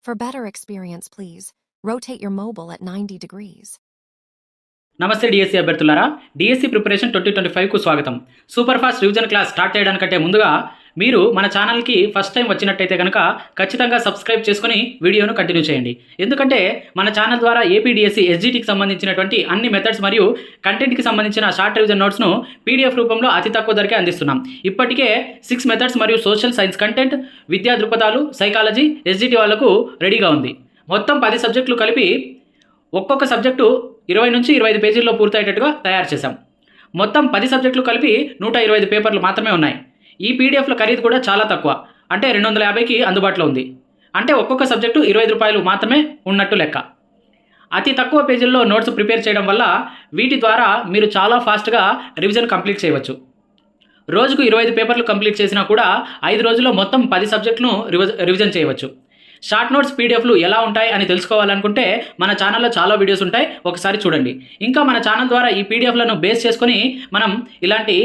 For better experience, please rotate your mobile at 90 degrees. నమస్తే DSC అభ్యర్థులారా, DSC preparation 2025కు స్వాగతం. Super fast revision class start చేయడానికంటే ముందుగా మీరు మన ఛానల్కి ఫస్ట్ టైం వచ్చినట్టయితే కనుక ఖచ్చితంగా సబ్స్క్రైబ్ చేసుకుని వీడియోను కంటిన్యూ చేయండి. ఎందుకంటే మన ఛానల్ ద్వారా ఏపీ డిఎస్సి ఎస్జిటికి సంబంధించినటువంటి అన్ని మెథడ్స్ మరియు కంటెంట్కి సంబంధించిన షార్ట్ రివిజన్ నోట్స్ను పీడిఎఫ్ రూపంలో అతి తక్కువ ధరకే అందిస్తున్నాం. ఇప్పటికే 6 మెథడ్స్ మరియు సోషల్ సైన్స్ కంటెంట్, విద్యా దృక్పథాలు, సైకాలజీ, ఎస్జిటి వాళ్లకు రెడీగా ఉంది. మొత్తం 10 సబ్జెక్టులు కలిపి ఒక్కొక్క సబ్జెక్టు 20 నుంచి 25 పేజీల్లో పూర్తయ్యేటట్టుగా తయారు చేశాం. మొత్తం 10 సబ్జెక్టులు కలిపి 125 పేపర్లు మాత్రమే ఉన్నాయి. ఈ పీడిఎఫ్ల ఖరీదు కూడా చాలా తక్కువ, అంటే 250కి అందుబాటులో ఉంది. అంటే ఒక్కొక్క సబ్జెక్టు 25 రూపాయలు మాత్రమే ఉన్నట్టు లెక్క. అతి తక్కువ పేజీల్లో నోట్స్ ప్రిపేర్ చేయడం వల్ల వీటి ద్వారా మీరు చాలా ఫాస్ట్గా రివిజన్ కంప్లీట్ చేయవచ్చు. రోజుకు 25 పేపర్లు కంప్లీట్ చేసినా కూడా 5 రోజుల్లో మొత్తం 10 సబ్జెక్టులను రివిజన్ చేయవచ్చు. షార్ట్ నోట్స్ పీడిఎఫ్లు ఎలా ఉంటాయి అని తెలుసుకోవాలనుకుంటే మన ఛానల్లో చాలా వీడియోస్ ఉంటాయి, ఒకసారి చూడండి. ఇంకా మన ఛానల్ ద్వారా ఈ పీడిఎఫ్లను బేస్ చేసుకొని మనం ఇలాంటి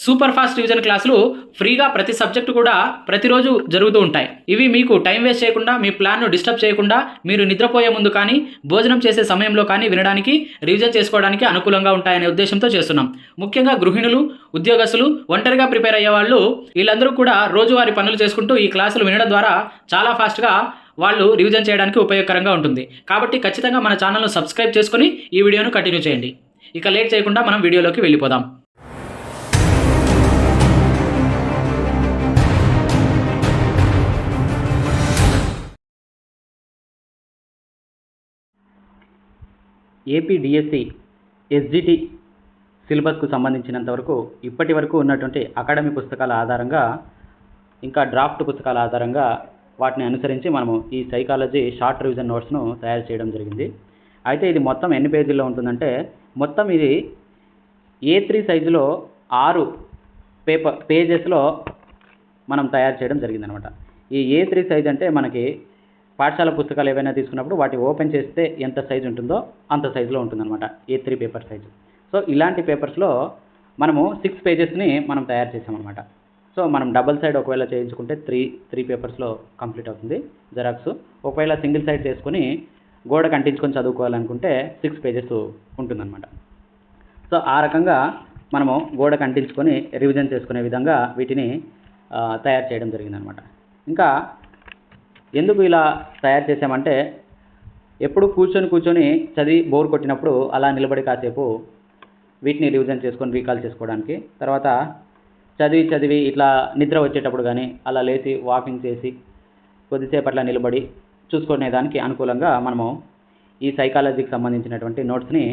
సూపర్ ఫాస్ట్ రివిజన్ క్లాసులు ఫ్రీగా ప్రతి సబ్జెక్టు కూడా ప్రతిరోజు జరుగుతూ ఉంటాయి. ఇవి మీకు టైం వేస్ట్ చేయకుండా, మీ ప్లాన్ను డిస్టర్బ్ చేయకుండా, మీరు నిద్రపోయే ముందు కానీ, భోజనం చేసే సమయంలో కానీ వినడానికి, రివిజన్ చేసుకోవడానికి అనుకూలంగా ఉంటాయనే ఉద్దేశంతో చేస్తున్నాం. ముఖ్యంగా గృహిణులు, ఉద్యోగస్తులు, ఒంటరిగా ప్రిపేర్ అయ్యే వాళ్ళు, వీళ్ళందరూ కూడా రోజువారీ పనులు చేసుకుంటూ ఈ క్లాసులు వినడం ద్వారా చాలా ఫాస్ట్గా వాళ్ళు రివిజన్ చేయడానికి ఉపయోగకరంగా ఉంటుంది. కాబట్టి ఖచ్చితంగా మన ఛానల్ను సబ్స్క్రైబ్ చేసుకొని ఈ వీడియోను కంటిన్యూ చేయండి. ఇక లేట్ చేయకుండా మనం వీడియోలోకి వెళ్ళిపోదాం. ఏపీ డిఎస్సి ఎస్జిటి సిలబస్కు సంబంధించినంతవరకు ఇప్పటి వరకు ఉన్నటువంటి అకాడమీ పుస్తకాల ఆధారంగా, ఇంకా డ్రాఫ్ట్ పుస్తకాల ఆధారంగా వాటిని అనుసరించి మనము ఈ సైకాలజీ షార్ట్ రివిజన్ నోట్స్ను తయారు చేయడం జరిగింది. అయితే ఇది మొత్తం ఎన్ని పేజీల్లో ఉంటుందంటే, మొత్తం ఇది A3 సైజులో 6 పేజెస్లో మనం తయారు చేయడం జరిగిందనమాట. ఈ A3 సైజ్ అంటే మనకి పాఠశాల పుస్తకాలు ఏవైనా తీసుకున్నప్పుడు వాటి ఓపెన్ చేస్తే ఎంత సైజు ఉంటుందో అంత సైజులో ఉంటుందన్నమాట A3 పేపర్ సైజు. సో ఇలాంటి పేపర్స్లో మనము 6 పేజెస్ని మనం తయారు చేసామన్నమాట. సో మనం డబుల్ సైడ్ ఒకవేళ చేయించుకుంటే 3 పేపర్స్లో కంప్లీట్ అవుతుంది జెరాక్స్. ఒకవేళ సింగిల్ సైడ్ చేసుకొని గోడకు అంటించుకొని చదువుకోవాలనుకుంటే 6 పేజెస్ ఉంటుందన్నమాట. సో ఆ రకంగా మనము గోడకు అంటించుకొని రివిజన్ చేసుకునే విధంగా వీటిని తయారు చేయడం జరిగిందనమాట. ఇంకా ఎందుకు ఇలా తయారు చేసామంటే, ఎప్పుడు కూర్చొని చదివి బోర్ కొట్టినప్పుడు అలా నిలబడి కాసేపు వీటిని రివిజన్ చేసుకొని రీకాల్ చేసుకోవడానికి, తర్వాత చదివి ఇట్లా నిద్ర వచ్చేటప్పుడు కానీ అలా లేచి వాకింగ్ చేసి కొద్దిసేపు అట్లా నిలబడి చూసుకునేదానికి అనుకూలంగా మనము ఈ సైకాలజీకి సంబంధించినటువంటి నోట్స్ని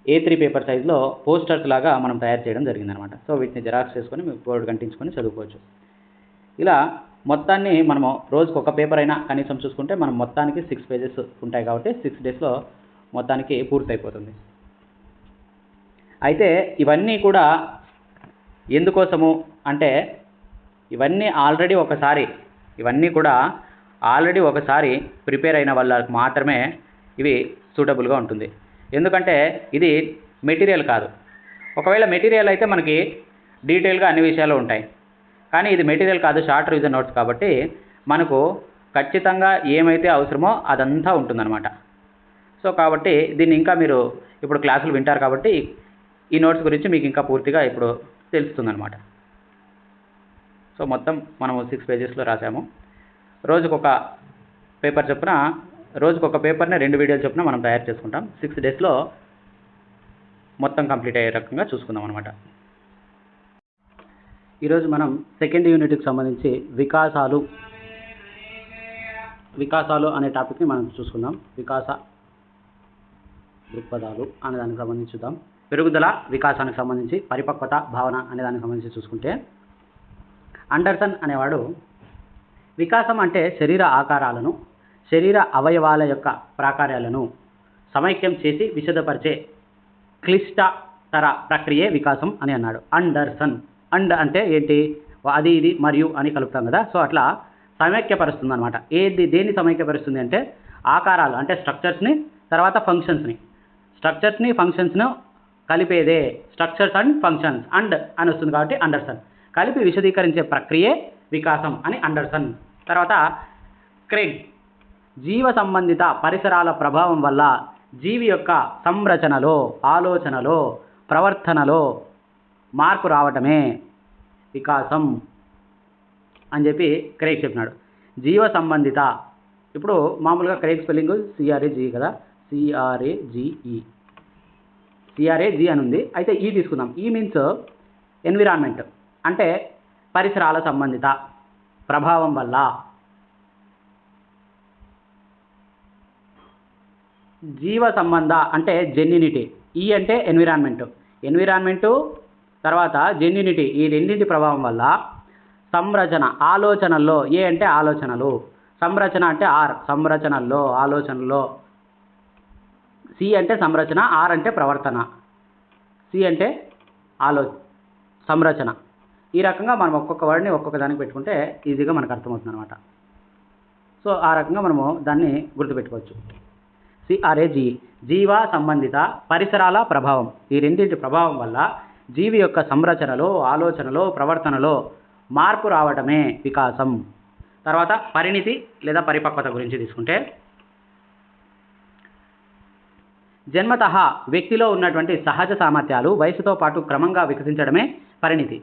A3 పేపర్ సైజులో పోస్టర్స్ లాగా మనం తయారు చేయడం జరిగిందనమాట. సో వీటిని జెరాక్స్ చేసుకొని మీరు బోర్డు కంటించుకొని చదువుకోవచ్చు. ఇలా మొత్తాన్ని మనము రోజుకు ఒక పేపర్ అయినా కనీసం చూసుకుంటే మనం మొత్తానికి 6 పేజెస్ ఉంటాయి కాబట్టి 6 డేస్లో మొత్తానికి పూర్తయిపోతుంది. అయితే ఇవన్నీ కూడా ఎందుకోసము అంటే, ఇవన్నీ కూడా ఆల్రెడీ ఒకసారి ప్రిపేర్ అయిన వాళ్ళకి మాత్రమే ఇవి సూటబుల్గా ఉంటుంది. ఎందుకంటే ఇది మెటీరియల్ కాదు. ఒకవేళ మెటీరియల్ అయితే మనకి డీటెయిల్గా అన్ని విషయాలు ఉంటాయి, కానీ ఇది మెటీరియల్ కాదు, షార్ట్ రివిజన్ నోట్స్ కాబట్టి మనకు ఖచ్చితంగా ఏమైతే అవసరమో అదంతా ఉంటుందన్నమాట. సో కాబట్టి దీన్ని ఇంకా మీరు ఇప్పుడు క్లాసులు వింటారు కాబట్టి ఈ నోట్స్ గురించి మీకు ఇంకా పూర్తిగా ఇప్పుడు తెలుస్తుందన్నమాట. సో మొత్తం మనము 6 పేజెస్లో రాసాము. రోజుకొక పేపర్ చొప్పున, రోజుకొక పేపర్ని 2 వీడియోలు చొప్పున మనం తయారు చేసుకుంటాం. 6 డేస్లో మొత్తం కంప్లీట్ అయ్యే రకంగా చూసుకుందాం అనమాట. ఈరోజు మనం సెకండ్ యూనిట్కి సంబంధించి వికాసాలు అనే టాపిక్ని మనం చూసుకుందాం. వికాస దృక్పథాలు అనే దానికి సంబంధించి చూద్దాం. పెరుగుదల, వికాసానికి సంబంధించి పరిపక్వత, భావన అనే దానికి సంబంధించి చూసుకుంటే, అండర్సన్ అనేవాడు వికాసం అంటే శరీర ఆకారాలను, శరీర అవయవాల యొక్క ప్రాకార్యాలను సమైక్యం చేసి విశదపరిచే క్లిష్టతర ప్రక్రియే వికాసం అని అన్నాడు అండర్సన్. అండ్ అంటే ఏంటి, అది ఇది మరియు అని కలుపుతాం కదా, సో అట్లా సమైక్యపరుస్తుంది అనమాట. దేన్ని సమైక్యపరుస్తుంది అంటే ఆకారాలు అంటే స్ట్రక్చర్స్ని, తర్వాత స్ట్రక్చర్స్ని ఫంక్షన్స్ను కలిపేదే స్ట్రక్చర్స్ అండ్ ఫంక్షన్స్ అండ్ అని వస్తుంది కాబట్టి అండర్సన్. కలిపి విశదీకరించే ప్రక్రియే వికాసం అని అండర్సన్. తర్వాత జీవ సంబంధిత పరిసరాల ప్రభావం వల్ల జీవి యొక్క సంరచనలో, ఆలోచనలో, ప్రవర్తనలో మార్పు రావటమే వికాసం అని చెప్పి క్రేగ్ చెప్పినాడు. జీవ సంబంధిత, ఇప్పుడు మామూలుగా క్రేగ్ స్పెల్లింగ్ CRAGE కదా, CRAGE, CRAG అని ఉంది. అయితే ఈ తీసుకుందాం. ఈ మీన్స్ ఎన్విరాన్మెంట్, అంటే పరిసరాల సంబంధిత ప్రభావం వల్ల. జీవ సంబంధ అంటే జెన్యునిటీ, ఈ అంటే ఎన్విరాన్మెంటు తర్వాత జెన్యునిటీ, ఈ రెండింటి ప్రభావం వల్ల సంరచన, ఆలోచనల్లో, ఏ అంటే ఆలోచనలు, సంరచన అంటే సంరచనల్లో, ఆలోచనల్లో, సి అంటే సంరచన, అంటే ప్రవర్తన, సి అంటే సంరచన. ఈ రకంగా మనం ఒక్కొక్క వర్డ్ని ఒక్కొక్క దానికి పెట్టుకుంటే ఈజీగా మనకు అర్థమవుతుంది అనమాట. సో ఆ రకంగా మనము దాన్ని గుర్తుపెట్టుకోవచ్చు. CRAG, జీవ సంబంధిత పరిసరాల ప్రభావం. ఈ రెండింటి ప్రభావం వల్ల జీవి యొక్క సంరచనలో, ఆలోచనలో, ప్రవర్తనలో మార్పు రావటమే వికాసం. తర్వాత పరిణితి లేదా పరిపక్వత గురించి తీసుకుంటే, జన్మతః వ్యక్తిలో ఉన్నటువంటి సహజ సామర్థ్యాలు వయసుతో పాటు క్రమంగా వికసించడమే పరిణితి.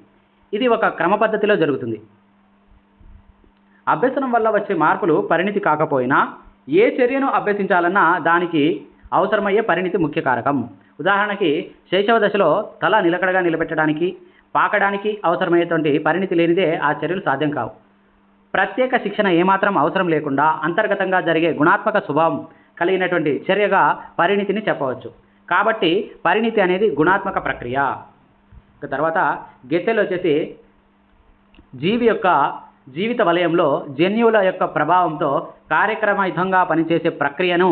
ఇది ఒక క్రమ పద్ధతిలో జరుగుతుంది. అభ్యసనం వల్ల వచ్చే మార్పులు పరిణితి కాకపోయినా ఏ చర్యను అభ్యసించాలన్నా దానికి అవసరమయ్యే పరిణితి ముఖ్య కారకం. ఉదాహరణకి శైశవ దశలో తల నిలకడగా నిలబెట్టడానికి, పాకడానికి అవసరమయ్యేటువంటి పరిణితి లేనిదే ఆ చర్యలు సాధ్యం కావు. ప్రత్యేక శిక్షణ ఏమాత్రం అవసరం లేకుండా అంతర్గతంగా జరిగే గుణాత్మక స్వభావం కలిగినటువంటి చర్యగా పరిణితిని చెప్పవచ్చు. కాబట్టి పరిణితి అనేది గుణాత్మక ప్రక్రియ. తర్వాత గెత్తెలు వచ్చేసి జీవి యొక్క జీవిత వలయంలో జన్యువుల యొక్క ప్రభావంతో కార్యక్రమయుతంగా పనిచేసే ప్రక్రియను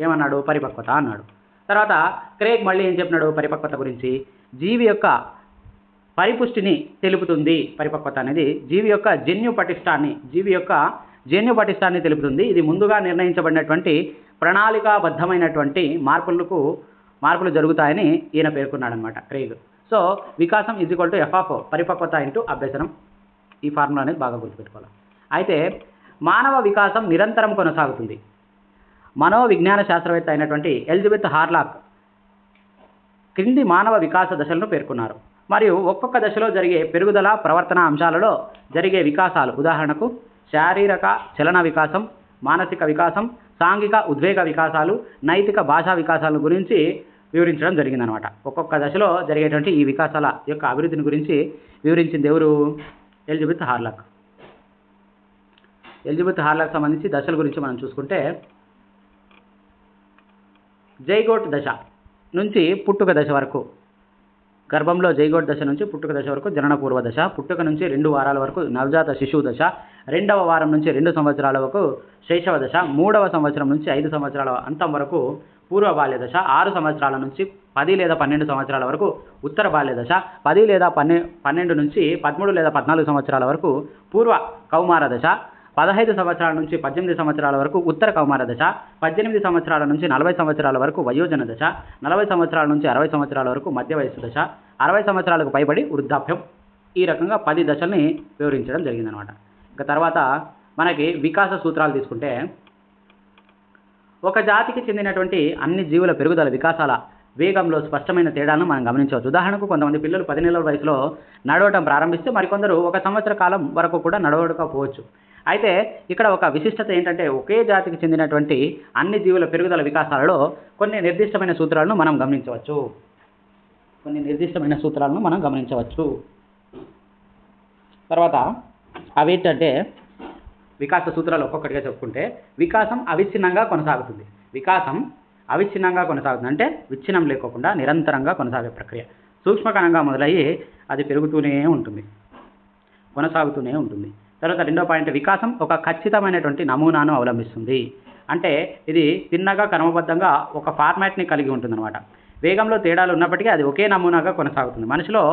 ఏమన్నాడు? పరిపక్వత అన్నాడు. తర్వాత క్రేగ్ మళ్ళీ ఏం చెప్పినాడు పరిపక్వత గురించి? జీవి యొక్క పరిపుష్టిని తెలుపుతుంది. పరిపక్వత అనేది జీవి యొక్క జన్యు పటిష్టాన్ని తెలుపుతుంది. ఇది ముందుగా నిర్ణయించబడినటువంటి ప్రణాళికాబద్ధమైనటువంటి మార్పులు జరుగుతాయని ఈయన పేర్కొన్నాడు అనమాట క్రేగ్. సో వికాసం = F పరిపక్వత × అభ్యసనం. ఈ ఫార్ములా అనేది బాగా గుర్తుపెట్టుకోవాలి. అయితే మానవ వికాసం నిరంతరం కొనసాగుతుంది. మనోవిజ్ఞాన శాస్త్రవేత్త అయినటువంటి ఎలిజబెత్ హార్లాక్ క్రింది మానవ వికాస దశలను పేర్కొన్నారు. మరియు ఒక్కొక్క దశలో జరిగే పెరుగుదల, ప్రవర్తన అంశాలలో జరిగే వికాసాలు, ఉదాహరణకు శారీరక చలన వికాసం, మానసిక వికాసం, సాంఘిక ఉద్వేగ వికాసాలు, నైతిక భాషా వికాసాల గురించి వివరించడం జరిగిందనమాట. ఒక్కొక్క దశలో జరిగేటువంటి ఈ వికాసాల యొక్క అభివృద్ధిని గురించి వివరించింది ఎవరు? Elizabeth Hurlock. సంబంధించి దశల గురించి మనం చూసుకుంటే, జైగోట్ దశ నుంచి పుట్టుక దశ వరకు, గర్భంలో జైగోట్ దశ నుంచి పుట్టుక దశ వరకు జనన పూర్వ దశ, పుట్టుక నుంచి 2 వారాల వరకు నవజాత శిశువు దశ, 2వ వారం నుంచి 2 సంవత్సరాల వరకు శైశవ దశ, 3వ సంవత్సరం నుంచి 5 సంవత్సరాల అంతం వరకు పూర్వ బాల్య దశ, 6 సంవత్సరాల నుంచి 10 లేదా 12 సంవత్సరాల వరకు ఉత్తర బాల్య దశ, 10 లేదా 12 నుంచి 13 లేదా 14 సంవత్సరాల వరకు పూర్వ కౌమార దశ, 15 సంవత్సరాల నుంచి 18 సంవత్సరాల వరకు ఉత్తర కౌమార దశ, 18 సంవత్సరాల నుంచి 40 సంవత్సరాల వరకు వయోజన దశ, 40 సంవత్సరాల నుంచి 60 సంవత్సరాల వరకు మధ్య వయస్సు దశ, 60 సంవత్సరాలకు పైబడి వృద్ధాప్యం. ఈ రకంగా 10 దశల్ని వివరించడం జరిగిందనమాట. ఇక తర్వాత మనకి వికాస సూత్రాలు తీసుకుంటే, ఒక జాతికి చెందినటువంటి అన్ని జీవుల పెరుగుదల వికాసాల వేగంలో స్పష్టమైన తేడాలను మనం గమనించవచ్చు. ఉదాహరణకు కొంతమంది పిల్లలు 10 నెలల వయసులో నడవడం ప్రారంభిస్తే మరికొందరు 1 సంవత్సర కాలం వరకు కూడా నడవకపోవచ్చు. అయితే ఇక్కడ ఒక విశిష్టత ఏంటంటే, ఒకే జాతికి చెందినటువంటి అన్ని జీవుల పెరుగుదల వికాసాలలో కొన్ని నిర్దిష్టమైన సూత్రాలను మనం గమనించవచ్చు. తర్వాత అవేంటంటే, వికాస సూత్రాలు ఒక్కొక్కటిగా చెప్పుకుంటే, వికాసం అవిచ్ఛిన్నంగా కొనసాగుతుంది. అంటే విచ్ఛిన్నం లేకోకుండా నిరంతరంగా కొనసాగే ప్రక్రియ. సూక్ష్మకణంగా మొదలయ్యి అది కొనసాగుతూనే ఉంటుంది. తర్వాత 2వ పాయింట్, వికాసం ఒక ఖచ్చితమైనటువంటి నమూనాను అవలంబిస్తుంది. అంటే ఇది తిన్నగా క్రమబద్ధంగా ఒక ఫార్మాట్ని కలిగి ఉంటుందన్నమాట. వేగంలో తేడాలు ఉన్నప్పటికీ అది ఒకే నమూనాగా కొనసాగుతుంది. మనిషిలో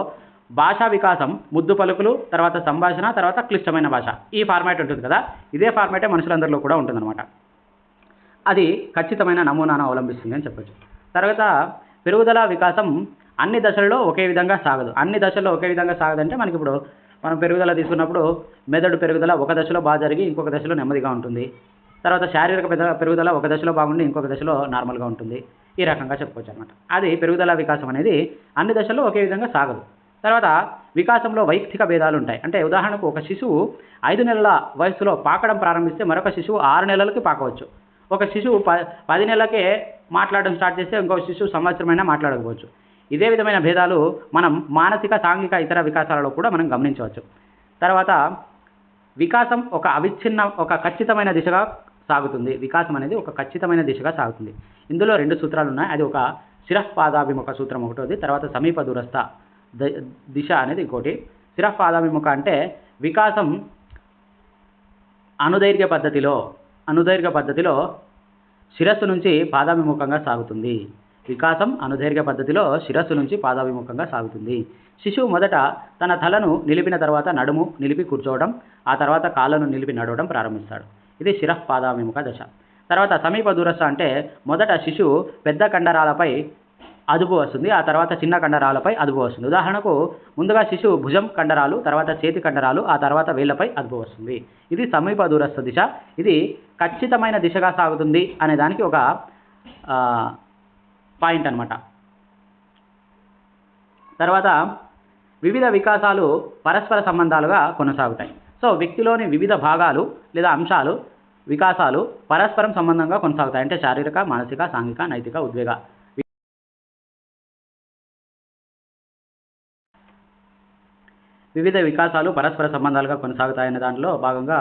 భాషా వికాసం ముద్దు పలుకులు, తర్వాత సంభాషణ, తర్వాత క్లిష్టమైన భాష, ఈ ఫార్మాట్ ఉంటుంది కదా, ఇదే ఫార్మాటే మనుషులందరిలో కూడా ఉంటుందన్నమాట. అది ఖచ్చితమైన నమూనాను అవలంబిస్తుంది అని చెప్పచ్చు. తర్వాత పెరుగుదల వికాసం అన్ని దశలలో ఒకే విధంగా సాగదు. సాగదంటే మనకి ఇప్పుడు మనం పెరుగుదల తీసుకున్నప్పుడు మెదడు పెరుగుదల ఒక దశలో బాగా జరిగి ఇంకొక దశలో నెమ్మదిగా ఉంటుంది. తర్వాత శారీరక పెరుగుదల ఒక దశలో బాగుండి ఇంకొక దశలో నార్మల్గా ఉంటుంది. ఈ రకంగా చెప్పుకోవచ్చు అనమాట. అది పెరుగుదల వికాసం అనేది అన్ని దశల్లో ఒకే విధంగా సాగదు. తర్వాత వికాసంలో వైయక్తిక భేదాలు ఉంటాయి. అంటే ఉదాహరణకు ఒక శిశువు 5 నెలల వయసులో పాకడం ప్రారంభిస్తే మరొక శిశువు 6 నెలలకి పాకవచ్చు. ఒక శిశువు 10 నెలలకే మాట్లాడడం స్టార్ట్ చేస్తే ఇంకొక శిశువు సంవత్సరమైనా మాట్లాడకపోవచ్చు. ఇదే విధమైన భేదాలు మనం మానసిక, సాంఘిక, ఇతర వికాసాలలో కూడా మనం గమనించవచ్చు. తర్వాత వికాసం ఒక ఖచ్చితమైన దిశగా సాగుతుంది. వికాసం అనేది ఒక ఖచ్చితమైన దిశగా సాగుతుంది. ఇందులో 2 సూత్రాలు ఉన్నాయి. అది ఒక శిరఃపాదాభిముఖ సూత్రం ఒకటోది, తర్వాత సమీప దూరస్థ దిశ అనేది ఇంకోటి. శిరఃపాదాభిముఖ అంటే వికాసం అనుదైర్ఘ్య పద్ధతిలో శిరస్సు నుంచి పాదాభిముఖంగా సాగుతుంది. వికాసం అనుదైర్ఘ్య పద్ధతిలో శిరస్సు నుంచి పాదాభిముఖంగా సాగుతుంది. శిశువు మొదట తన తలను నిలిపిన తర్వాత నడుము నిలిపి కూర్చోవడం, ఆ తర్వాత కాళ్ళను నిలిపి నడవడం ప్రారంభిస్తాడు. ఇది శిరఃపాదాభిముఖ దశ. తర్వాత సమీప దూరస్థ అంటే మొదట శిశువు పెద్ద కండరాలపై అదుపు వస్తుంది, ఆ తర్వాత చిన్న కండరాలపై అదుపు వస్తుంది. ఉదాహరణకు ముందుగా శిశువు భుజం కండరాలు, తర్వాత చేతి కండరాలు, ఆ తర్వాత వేళ్లపై అదుపు వస్తుంది. ఇది సమీప దూరస్థ దిశ. ఇది ఖచ్చితమైన దిశగా సాగుతుంది అనే దానికి ఒక పాయింట్ అనమాట. తర్వాత వివిధ వికాసాలు పరస్పర సంబంధాలుగా కొనసాగుతాయి. సో వ్యక్తిలోని వివిధ భాగాలు లేదా అంశాలు వికాసాలు పరస్పరం సంబంధంగా కొనసాగుతాయి. అంటే శారీరక, మానసిక, సాంఘిక, నైతిక, ఉద్వేగ వివిధ వికాసాలు పరస్పర సంబంధాలుగా కొనసాగుతాయనే దాంట్లో భాగంగా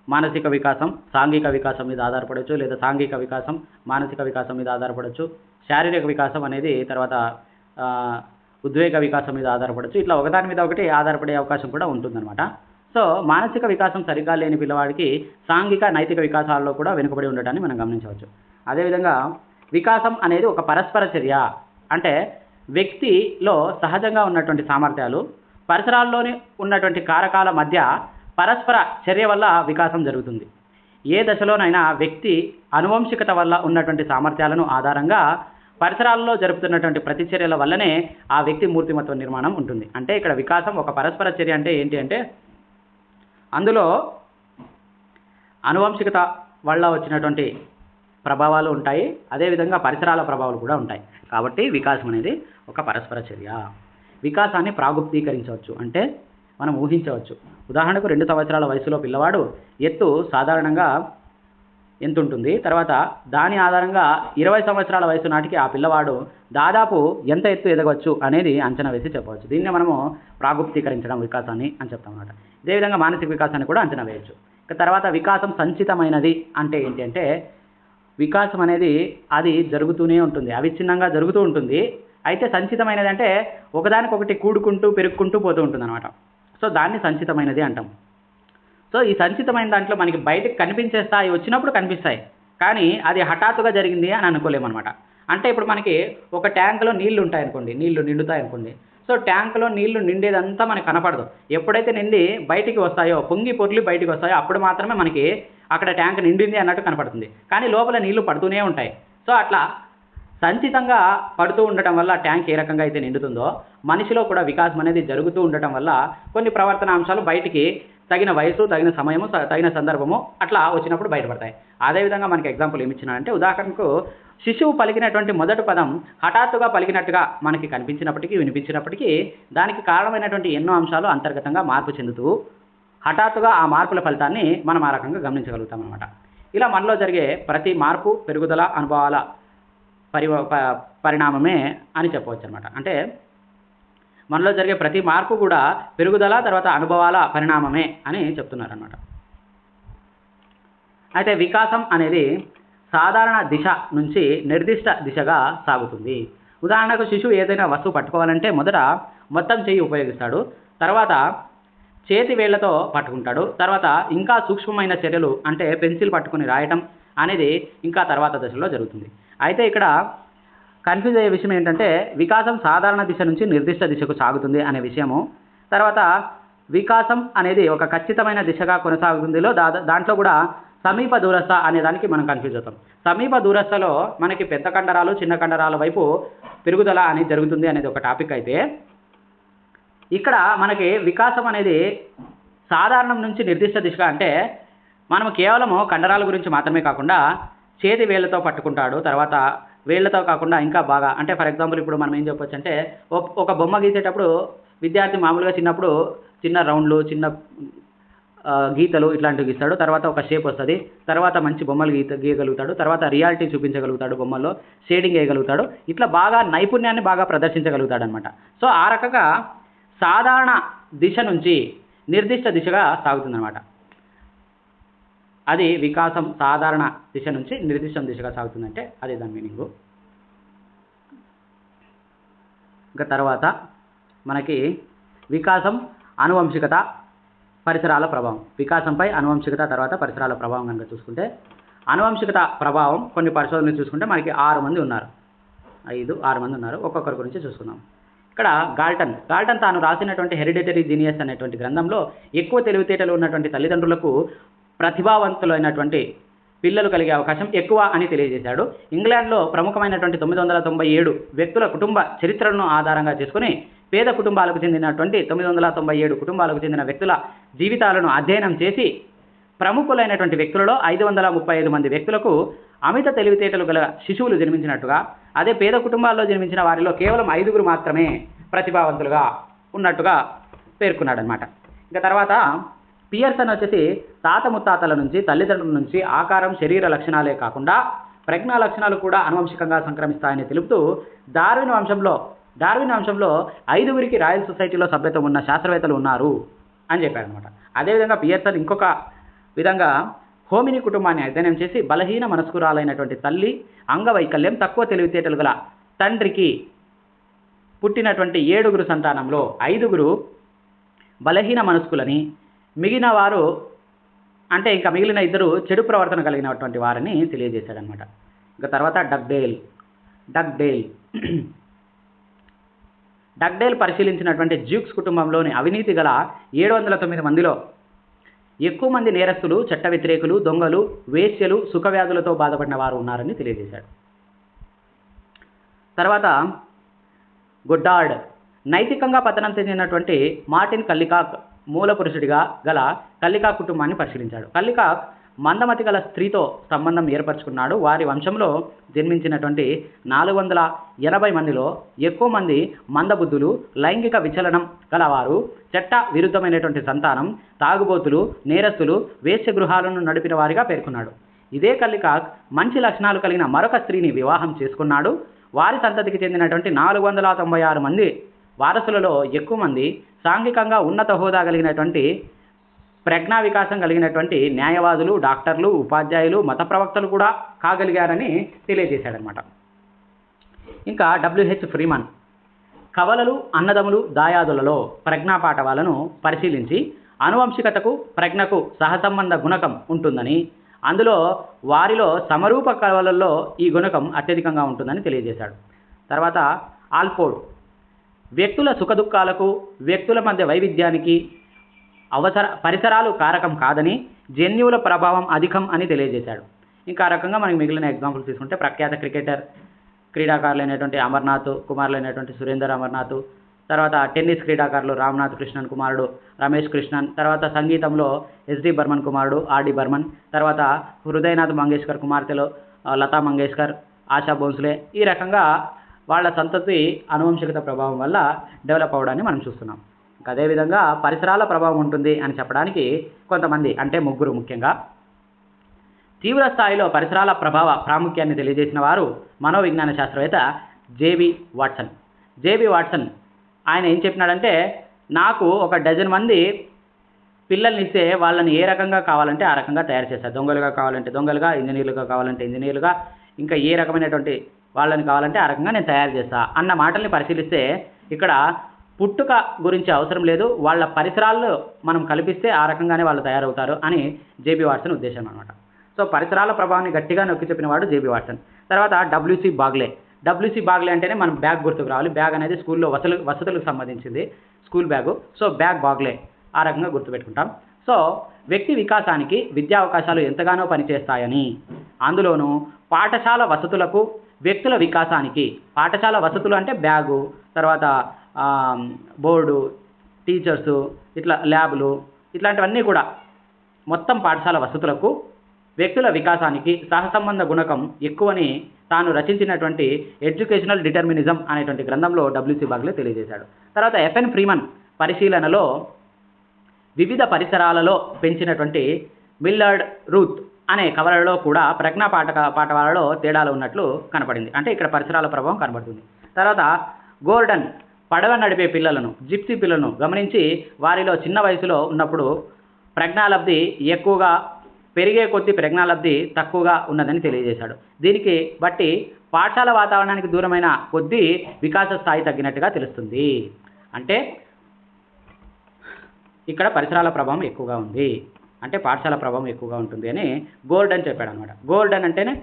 మానసిక వికాసం సాంఘిక వికాసం మీద ఆధారపడవచ్చు, లేదా సాంఘిక వికాసం మానసిక వికాసం మీద ఆధారపడవచ్చు. శారీరక వికాసం అనేది తర్వాత ఉద్వేగ వికాసం మీద ఆధారపడవచ్చు. ఇట్లా ఒకదాని మీద ఒకటి ఆధారపడే అవకాశం కూడా ఉంటుందన్నమాట. సో మానసిక వికాసం సరిగ్గా లేని పిల్లవాడికి సాంఘిక, నైతిక వికాసాల్లో కూడా వెనుకబడి ఉండటాన్ని మనం గమనించవచ్చు. అదేవిధంగా వికాసం అనేది ఒక పరస్పర చర్య. అంటే వ్యక్తిలో సహజంగా ఉన్నటువంటి సామర్థ్యాలు పరిసరాల్లోని ఉన్నటువంటి కారకాల మధ్య పరస్పర చర్య వల్ల వికాసం జరుగుతుంది. ఏ దశలోనైనా వ్యక్తి అనువంశికత వల్ల ఉన్నటువంటి సామర్థ్యాలను ఆధారంగా పరిసరాల్లో జరుపుతున్నటువంటి ప్రతిచర్యల వల్లనే ఆ వ్యక్తి మూర్తిమత్వ నిర్మాణం ఉంటుంది. అంటే ఇక్కడ వికాసం ఒక పరస్పర చర్య అంటే ఏంటి అంటే అందులో అనువంశికత వల్ల వచ్చినటువంటి ప్రభావాలు ఉంటాయి, అదేవిధంగా పరిసరాల ప్రభావాలు కూడా ఉంటాయి. కాబట్టి వికాసం అనేది ఒక పరస్పర చర్య. వికాసాన్ని ప్రాగుప్తీకరించవచ్చు, అంటే మనం ఊహించవచ్చు. ఉదాహరణకు 2 సంవత్సరాల వయసులో పిల్లవాడు ఎత్తు సాధారణంగా ఎంత ఉంటుంది, తర్వాత దాని ఆధారంగా 20 సంవత్సరాల వయసు నాటికి ఆ పిల్లవాడు దాదాపు ఎంత ఎత్తు ఎదగవచ్చు అనేది అంచనా వేసి చెప్పవచ్చు. దీన్ని మనము ప్రాగుప్తీకరించడం వికాసాన్ని అని చెప్తాం అన్నమాట. ఇదేవిధంగా మానసిక వికాసాన్ని కూడా అంచనా వేయవచ్చు. ఇక తర్వాత వికాసం సంచితమైనది అంటే ఏంటి అంటే వికాసం అనేది అది జరుగుతూనే ఉంటుంది, అవిచ్ఛిన్నంగా జరుగుతూ ఉంటుంది. అయితే సంచితమైనది అంటే ఒకదానికొకటి కూడుకుంటూ పెరుక్కుంటూ పోతూ ఉంటుంది అనమాట. సో దాన్ని సంచితమైనది అంటాం. సో ఈ సంచితమైన దాంట్లో మనకి బయటకు కనిపించే స్థాయి వచ్చినప్పుడు కనిపిస్తాయి, కానీ అది హఠాత్తుగా జరిగింది అని అనుకోలేమన్నమాట. అంటే ఇప్పుడు మనకి ఒక ట్యాంకులో నీళ్లు ఉంటాయనుకోండి, నీళ్లు నిండుతాయి అనుకోండి. సో ట్యాంకులో నీళ్లు నిండేదంతా మనకు కనపడదు. ఎప్పుడైతే నిండి బయటికి వస్తాయో, పొంగి పొర్లి బయటికి వస్తాయో అప్పుడు మాత్రమే మనకి అక్కడ ట్యాంక్ నిండింది అన్నట్టు కనపడుతుంది. కానీ లోపల నీళ్లు పడుతూనే ఉంటాయి. సో అట్లా సంచితంగా పడుతూ ఉండటం వల్ల ట్యాంక్ ఏ రకంగా అయితే నిండుతుందో మనిషిలో కూడా వికాసం అనేది జరుగుతూ ఉండటం వల్ల కొన్ని ప్రవర్తన అంశాలు బయటికి తగిన వయసు, తగిన సమయము, తగిన సందర్భము అట్లా వచ్చినప్పుడు బయటపడతాయి. అదేవిధంగా మనకి ఎగ్జాంపుల్ ఏమి ఇచ్చినానంటే ఉదాహరణకు శిశువు పలికినటువంటి మొదటి పదం హఠాత్తుగా పలికినట్టుగా మనకి కనిపించినప్పటికీ వినిపించినప్పటికీ దానికి కారణమైనటువంటి ఎన్నో అంశాలు అంతర్గతంగా మార్పు చెందుతూ హఠాత్తుగా ఆ మార్పుల ఫలితాన్ని మనం ఆ రకంగా గమనించగలుగుతాం అనమాట. ఇలా మనలో జరిగే ప్రతి మార్పు పెరుగుదల అనుభవాల పరిణామమే అని చెప్పవచ్చు అనమాట. అంటే మనలో జరిగే ప్రతి మార్పు కూడా పెరుగుదల తర్వాత అనుభవాల పరిణామమే అని చెప్తున్నారనమాట. అయితే వికాసం అనేది సాధారణ దిశ నుంచి నిర్దిష్ట దిశగా సాగుతుంది. ఉదాహరణకు శిశువు ఏదైనా వస్తువు పట్టుకోవాలంటే మొదట మొత్తం చెయ్యి ఉపయోగిస్తాడు, తర్వాత చేతి వేళ్లతో పట్టుకుంటాడు, తర్వాత ఇంకా సూక్ష్మమైన చర్యలు అంటే పెన్సిల్ పట్టుకుని రాయటం అనేది ఇంకా తర్వాత దశలో జరుగుతుంది. అయితే ఇక్కడ కన్ఫ్యూజ్ అయ్యే విషయం ఏంటంటే వికాసం సాధారణ దిశ నుంచి నిర్దిష్ట దిశకు సాగుతుంది అనే విషయము, తర్వాత వికాసం అనేది ఒక ఖచ్చితమైన దిశగా కొనసాగుతుందిలో దాంట్లో కూడా సమీప దూరస్థ అనే దానికి మనం కన్ఫ్యూజ్ అవుతాం. సమీప దూరస్థలో మనకి పెద్ద కండరాలు చిన్న కండరాల వైపు పెరుగుదల అనేది జరుగుతుంది అనేది ఒక టాపిక్ అయితే ఇక్కడ మనకి వికాసం అనేది సాధారణం నుంచి నిర్దిష్ట దిశగా అంటే మనం కేవలము కండరాల గురించి మాత్రమే కాకుండా చేతి వేళ్ళతో పట్టుకుంటాడు, తర్వాత వేళ్ళతో కాకుండా ఇంకా బాగా, అంటే ఫర్ ఎగ్జాంపుల్ ఇప్పుడు మనం ఏం చెప్పొచ్చు అంటే ఒక బొమ్మ గీసేటప్పుడు విద్యార్థి మామూలుగా చిన్నప్పుడు చిన్న రౌండ్లు, చిన్న గీతలు ఇట్లాంటివి గీస్తాడు, తర్వాత ఒక షేప్ వస్తుంది, తర్వాత మంచి బొమ్మలు గీయగలుగుతాడు, తర్వాత రియాలిటీ చూపించగలుగుతాడు, బొమ్మల్లో షేడింగ్ వేయగలుగుతాడు, ఇట్లా బాగా నైపుణ్యాన్ని బాగా ప్రదర్శించగలుగుతాడు అనమాట. సో ఆ రకంగా సాధారణ దిశ నుంచి నిర్దిష్ట దిశగా సాగుతుందన్నమాట. అది వికాసం సాధారణ దిశ నుంచి నిర్దిష్ట దిశగా సాగుతుందంటే అదే దాని మీనింగు. ఇంకా తర్వాత మనకి వికాసం, అనువంశికత, పరిసరాల ప్రభావం. వికాసంపై అనువంశికత, తర్వాత పరిసరాల ప్రభావం కనుక చూసుకుంటే, అనువంశికత ప్రభావం కొన్ని పరిశోధనలు చూసుకుంటే మనకి 6 మంది ఉన్నారు, 6 మంది ఉన్నారు. ఒక్కొక్కరి గురించి చూసుకుందాం. ఇక్కడ గాల్టన్ తాను రాసినటువంటి హెరిడిటరీ జీనియస్ అనేటువంటి గ్రంథంలో ఎక్కువ తెలివితేటలు ఉన్నటువంటి తల్లిదండ్రులకు ప్రతిభావంతులైనటువంటి పిల్లలు కలిగే అవకాశం ఎక్కువ అని తెలియజేశాడు. ఇంగ్లాండ్లో ప్రముఖమైనటువంటి 997 వ్యక్తుల కుటుంబ చరిత్రలను ఆధారంగా చేసుకుని పేద కుటుంబాలకు చెందినటువంటి 997 కుటుంబాలకు చెందిన వ్యక్తుల జీవితాలను అధ్యయనం చేసి ప్రముఖులైనటువంటి వ్యక్తులలో 535 మంది వ్యక్తులకు అమిత తెలివితేటలు గల శిశువులు జన్మించినట్టుగా, అదే పేద కుటుంబాల్లో జన్మించిన వారిలో కేవలం 5 మాత్రమే ప్రతిభావంతులుగా ఉన్నట్టుగా పేర్కొన్నాడు అనమాట. ఇంకా తర్వాత పియర్సన్ వచ్చేసి తాత ముత్తాతల నుంచి, తల్లిదండ్రుల నుంచి ఆకారం, శరీర లక్షణాలే కాకుండా ప్రజ్ఞా లక్షణాలు కూడా అనువంశికంగా సంక్రమిస్తాయని తెలుపుతూ డార్విన్ వంశంలో 5 రాయల్ సొసైటీలో సభ్యత్వం ఉన్న శాస్త్రవేత్తలు ఉన్నారు అని చెప్పారు అనమాట. అదేవిధంగా పియర్సన్ ఇంకొక విధంగా హోమిని కుటుంబాన్ని అధ్యయనం చేసి బలహీన మనస్కురాలైనటువంటి తల్లి, అంగవైకల్యం, తక్కువ తెలివితేటలు గల తండ్రికి పుట్టినటువంటి 7 సంతానంలో 5 బలహీన మనస్కులని, మిగిలిన 2 చెడు ప్రవర్తన కలిగినటువంటి వారిని తెలియజేశాడనమాట. ఇంకా తర్వాత డగ్డేల్ పరిశీలించినటువంటి జ్యూక్స్ కుటుంబంలోని అవినీతి గల 709 మందిలో ఎక్కువ మంది నేరస్తులు, చట్ట వ్యతిరేకులు, దొంగలు, వేశ్యలు, సుఖవ్యాధులతో బాధపడిన వారు ఉన్నారని తెలియజేశాడు. తర్వాత గొడ్డార్డ్ నైతికంగా పతనం చెందినటువంటి మార్టిన్ కల్లికాక్ మూల పురుషుడిగా గల కల్లికాక్ కుటుంబాన్ని పరిశీలించాడు. కల్లికాక్ మందమతి గల స్త్రీతో సంబంధం ఏర్పరచుకున్నాడు. వారి వంశంలో జన్మించినటువంటి 480 మందిలో ఎక్కువ మంది మందబుద్ధులు, లైంగిక విచలనం గలవారు, చట్ట విరుద్ధమైనటువంటి సంతానం, తాగుబోతులు, నేరస్తులు, వేశ్య గృహాలను నడిపిన వారిగా పేర్కొన్నాడు. ఇదే కల్లికాక్ మంచి లక్షణాలు కలిగిన మరొక స్త్రీని వివాహం చేసుకున్నాడు. వారి సంతతికి చెందినటువంటి 496 మంది వారసులలో ఎక్కువ మంది సాంఘికంగా ఉన్నత హోదా కలిగినటువంటి, ప్రజ్ఞా వికాసం కలిగినటువంటి న్యాయవాదులు, డాక్టర్లు, ఉపాధ్యాయులు, మత ప్రవక్తలు కూడా కాగలిగారని తెలియజేశాడనమాట. ఇంకా WH ఫ్రీమన్ కవలలు, అన్నదములు, దాయాదులలో ప్రజ్ఞా పాఠవాలను పరిశీలించి అనువంశికతకు, ప్రజ్ఞకు సహసంబంధ గుణకం ఉంటుందని, అందులో వారిలో సమరూప కవలల్లో ఈ గుణకం అత్యధికంగా ఉంటుందని తెలియజేశాడు. తర్వాత ఆల్ఫోర్డ్ వ్యక్తుల సుఖదుఖాలకు, వ్యక్తుల మధ్య వైవిధ్యానికి పరిసరాలు కారకం కాదని, జన్యువుల ప్రభావం అధికం అని తెలియజేశాడు. ఇంకా ఆ రకంగా మనకి మిగిలిన ఎగ్జాంపుల్స్ తీసుకుంటే ప్రఖ్యాత క్రీడాకారులైనటువంటి అమర్నాథ్ కుమారులైనటువంటి సురేందర్ అమర్నాథ్, తర్వాత టెన్నిస్ క్రీడాకారులు రామ్నాథ్ కృష్ణన్ కుమారుడు రమేష్ కృష్ణన్, తర్వాత సంగీతంలో SD బర్మన్ కుమారుడు RD బర్మన్, తర్వాత హృదయనాథ్ మంగేష్కర్ కుమార్తెలో లతా మంగేష్కర్, ఆశా భోంస్లే. ఈ రకంగా వాళ్ళ సంతతి అనువంశికత ప్రభావం వల్ల డెవలప్ అవ్వడాన్ని మనం చూస్తున్నాం. అదేవిధంగా పరిసరాల ప్రభావం ఉంటుంది అని చెప్పడానికి కొంతమంది, అంటే 3 ముఖ్యంగా తీవ్ర స్థాయిలో పరిసరాల ప్రభావ ప్రాముఖ్యాన్ని తెలియజేసిన వారు మనోవిజ్ఞాన శాస్త్రవేత్త జేబీ వాట్సన్. ఆయన ఏం చెప్పినాడంటే, నాకు 1 డజన్ మంది పిల్లల్ని ఇస్తే వాళ్ళని ఏ రకంగా కావాలంటే ఆ రకంగా తయారు చేస్తారు. దొంగలుగా కావాలంటే దొంగలుగా, ఇంజనీర్లుగా కావాలంటే ఇంజనీర్లుగా, ఇంకా ఏ రకమైనటువంటి వాళ్ళని కావాలంటే ఆ రకంగా నేను తయారు చేస్తా అన్న మాటల్ని పరిశీలిస్తే ఇక్కడ పుట్టుక గురించి అవసరం లేదు, వాళ్ళ పరిసరాల్లో మనం కల్పిస్తే ఆ రకంగానే వాళ్ళు తయారవుతారు అని జేబీ వాట్సన్ ఉద్దేశం అనమాట. సో పరిసరాల ప్రభావాన్ని గట్టిగా నొక్కి చెప్పినవాడు జేబీ వాట్సన్. తర్వాత WC బాగ్లే అంటేనే మనం బ్యాగ్ గుర్తుకు రావాలి. బ్యాగ్ అనేది స్కూల్లో వసతులకు సంబంధించింది, school bag. So bag Bagley ఆ రకంగా గుర్తుపెట్టుకుంటాం. సో వ్యక్తి వికాసానికి విద్యా అవకాశాలు ఎంతగానో పనిచేస్తాయని, అందులోనూ పాఠశాల వసతులకు, వ్యక్తుల వికాసానికి, పాఠశాల వసతులు అంటే బ్యాగు, తర్వాత బోర్డు, టీచర్సు, ఇట్లా ల్యాబులు, ఇట్లాంటివన్నీ కూడా మొత్తం పాఠశాల వసతులకు వ్యక్తుల వికాసానికి సహసంబంధ గుణకం ఎక్కువని తాను రచించినటువంటి ఎడ్యుకేషనల్ డిటర్మినిజం అనేటువంటి గ్రంథంలో డబ్ల్యూసి బాగ్లే తెలియజేశాడు. తర్వాత ఎఫ్ఎన్ ఫ్రీమన్ పరిశీలనలో వివిధ పరిసరాలలో పెంచినటువంటి మిల్లర్డ్ రూత్ అనే కవలలో కూడా ప్రజ్ఞా పాఠవాలలో తేడాలు ఉన్నట్లు కనపడింది. అంటే ఇక్కడ పరిసరాల ప్రభావం కనబడుతుంది. తర్వాత గోర్డన్ పడవ నడిపే పిల్లలను, జిప్సీ పిల్లలను గమనించి వారిలో చిన్న వయసులో ఉన్నప్పుడు ప్రజ్ఞాలబ్ధి ఎక్కువగా, పెరిగే కొద్దీ ప్రజ్ఞాలబ్ధి తక్కువగా ఉన్నదని తెలియజేశాడు. దీనికి బట్టి పాఠశాల వాతావరణానికి దూరమైన కొద్దీ వికాస స్థాయి తగ్గినట్టుగా తెలుస్తుంది. అంటే ఇక్కడ పరిసరాల ప్రభావం ఎక్కువగా ఉంది, అంటే పాఠశాల ప్రభావం ఎక్కువగా ఉంటుంది అని గోర్డన్ చెప్పాడు అనమాట. గోర్డన్ అంటేనే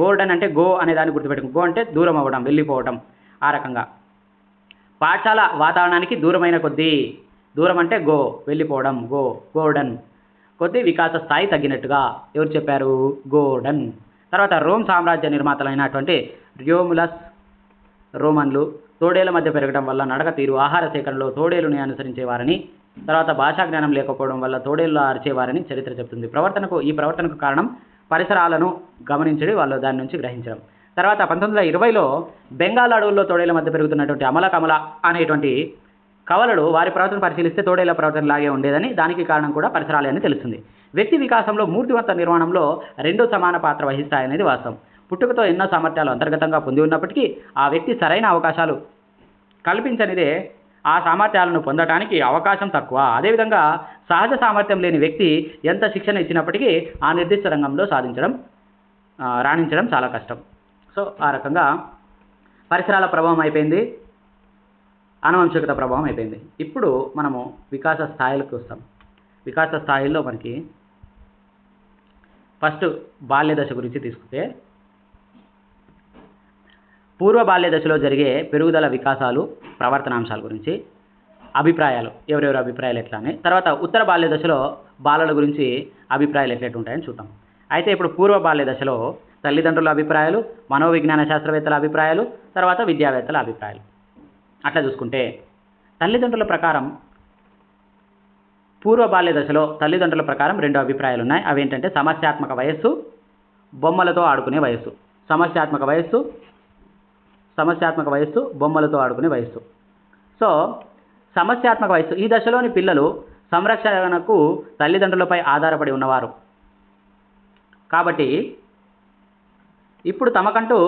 గోర్డన్ అంటే గో అనే దాన్ని గుర్తుపెట్టుకో. గో అంటే దూరం అవ్వడం, వెళ్ళిపోవడం. ఆ రకంగా పాఠశాల వాతావరణానికి దూరమైన కొద్దీ, దూరం అంటే గో, వెళ్ళిపోవడం, గోర్డన్, కొద్ది వికాస స్థాయి తగ్గినట్టుగా ఎవరు చెప్పారు? గోర్డన్. తర్వాత రోమ్ సామ్రాజ్య నిర్మాతలైనటువంటి ర్యోములస్ రోమన్లు తోడేళ్ల మధ్య పెరగడం వల్ల నడక తీరు, ఆహార సేకరణలో తోడేలుని అనుసరించేవారని, తర్వాత భాషా జ్ఞానం లేకపోవడం వల్ల తోడేళ్ళు అరిచేవారని చరిత్ర చెప్తుంది. ఈ ప్రవర్తనకు కారణం పరిసరాలను గమనించడం, వాళ్ళు దాని నుంచి గ్రహించడం. తర్వాత 1920లో బెంగాల్ అడవుల్లో తోడేళ్ల మధ్య పెరుగుతున్నటువంటి అమల కమల అనేటువంటి కవలలు వారి ప్రవర్తన పరిశీలిస్తే తోడేళ్ల ప్రవర్తన లాగే ఉండేదని, దానికి కారణం కూడా పరిసరాలే అని తెలుస్తుంది. వ్యక్తి వికాసంలో మూర్తివంత నిర్మాణంలో రెండు సమాన పాత్ర వహిస్తాయనేది వాస్తవం. పుట్టుకతో ఎన్నో సామర్థ్యాలు అంతర్గతంగా పొంది ఉన్నప్పటికీ ఆ వ్యక్తి సరైన అవకాశాలు కల్పించనిదే ఆ సామర్థ్యాలను పొందడానికి అవకాశం తక్కువ. అదేవిధంగా సహజ సామర్థ్యం లేని వ్యక్తి ఎంత శిక్షణ ఇచ్చినప్పటికీ ఆ నిర్దిష్ట రంగంలో రాణించడం చాలా కష్టం. సో ఆ రకంగా పరిసరాల ప్రభావం అయిపోయింది, ఆనువంశికత ప్రభావం అయిపోయింది. ఇప్పుడు మనము వికాస స్థాయిలకు వస్తాం. వికాస స్థాయిల్లో మనకి ఫస్ట్ బాల్య దశ గురించి తీసుకుంటే, పూర్వ బాల్య దశలో జరిగే పెరుగుదల, వికాసాలు, ప్రవర్తనాంశాల గురించి అభిప్రాయాలు, ఎవరెవరి అభిప్రాయాలు ఎట్లా అని. తర్వాత ఉత్తర బాల్య దశలో బాలల గురించి అభిప్రాయాలు ఎట్లా ఉంటాయని చూద్దాం. అయితే ఇప్పుడు పూర్వ బాల్య దశలో తల్లిదండ్రుల అభిప్రాయాలు, మనోవిజ్ఞాన శాస్త్రవేత్తల అభిప్రాయాలు, తర్వాత విద్యావేత్తల అభిప్రాయాలు. అట్లా చూసుకుంటే తల్లిదండ్రుల ప్రకారం పూర్వ బాల్య దశలో తల్లిదండ్రుల ప్రకారం రెండు అభిప్రాయాలు ఉన్నాయి. అవేంటంటే సమస్యాత్మక వయస్సు, బొమ్మలతో ఆడుకునే వయస్సు. సమస్యాత్మక వయస్సు, బొమ్మలతో ఆడుకునే వయస్సు. సో సమస్యాత్మక వయస్సు, ఈ దశలోని పిల్లలు సంరక్షణకు తల్లిదండ్రులపై ఆధారపడి ఉన్నవారు కాబట్టి ఇప్పుడు తమకంటూ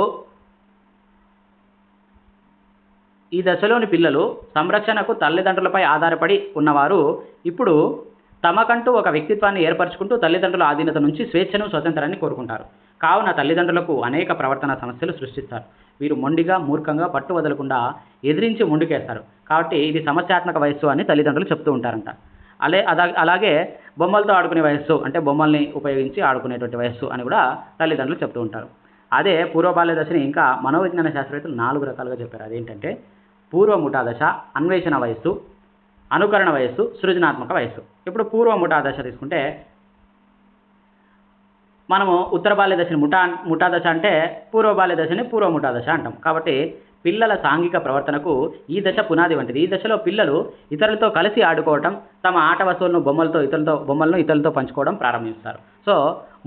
ఈ దశలోని పిల్లలు సంరక్షణకు తల్లిదండ్రులపై ఆధారపడి ఉన్నవారు ఇప్పుడు తమకంటూ ఒక వ్యక్తిత్వాన్ని ఏర్పరచుకుంటూ తల్లిదండ్రుల ఆధీనత నుంచి స్వేచ్ఛను, స్వతంత్రాన్ని కోరుకుంటారు. కావున తల్లిదండ్రులకు అనేక ప్రవర్తన సమస్యలు సృష్టిస్తారు. వీరు మొండిగా, మూర్ఖంగా, పట్టు వదలకుండా ఎదిరించి ముందుకేస్తారు. కాబట్టి ఇది సమస్యాత్మక వయస్సు అని తల్లిదండ్రులు చెప్తూ ఉంటారంట. అలాగే బొమ్మలతో ఆడుకునే వయస్సు అంటే బొమ్మల్ని ఉపయోగించి ఆడుకునేటువంటి వయస్సు అని కూడా తల్లిదండ్రులు చెప్తూ ఉంటారు. అదే పూర్వ బాల్య దశని ఇంకా మనోవిజ్ఞాన శాస్త్రవేత్తలు 4 రకాలుగా చెప్పారు. అదేంటంటే పూర్వ ముఠా దశ, అన్వేషణ వయస్సు, అనుకరణ వయస్సు, సృజనాత్మక వయస్సు. ఇప్పుడు పూర్వ ముఠా దశ తీసుకుంటే మనము ఉత్తర బాల్య దశని ముఠా దశ అంటే, పూర్వ బాల్య దశని పూర్వ ముఠా దశ అంటాం. కాబట్టి పిల్లల సాంఘిక ప్రవర్తనకు ఈ దశ పునాది వంటిది. ఈ దశలో పిల్లలు ఇతరులతో కలిసి ఆడుకోవటం, తమ ఆట వస్తువులను బొమ్మలను ఇతరులతో పంచుకోవడం ప్రారంభిస్తారు. సో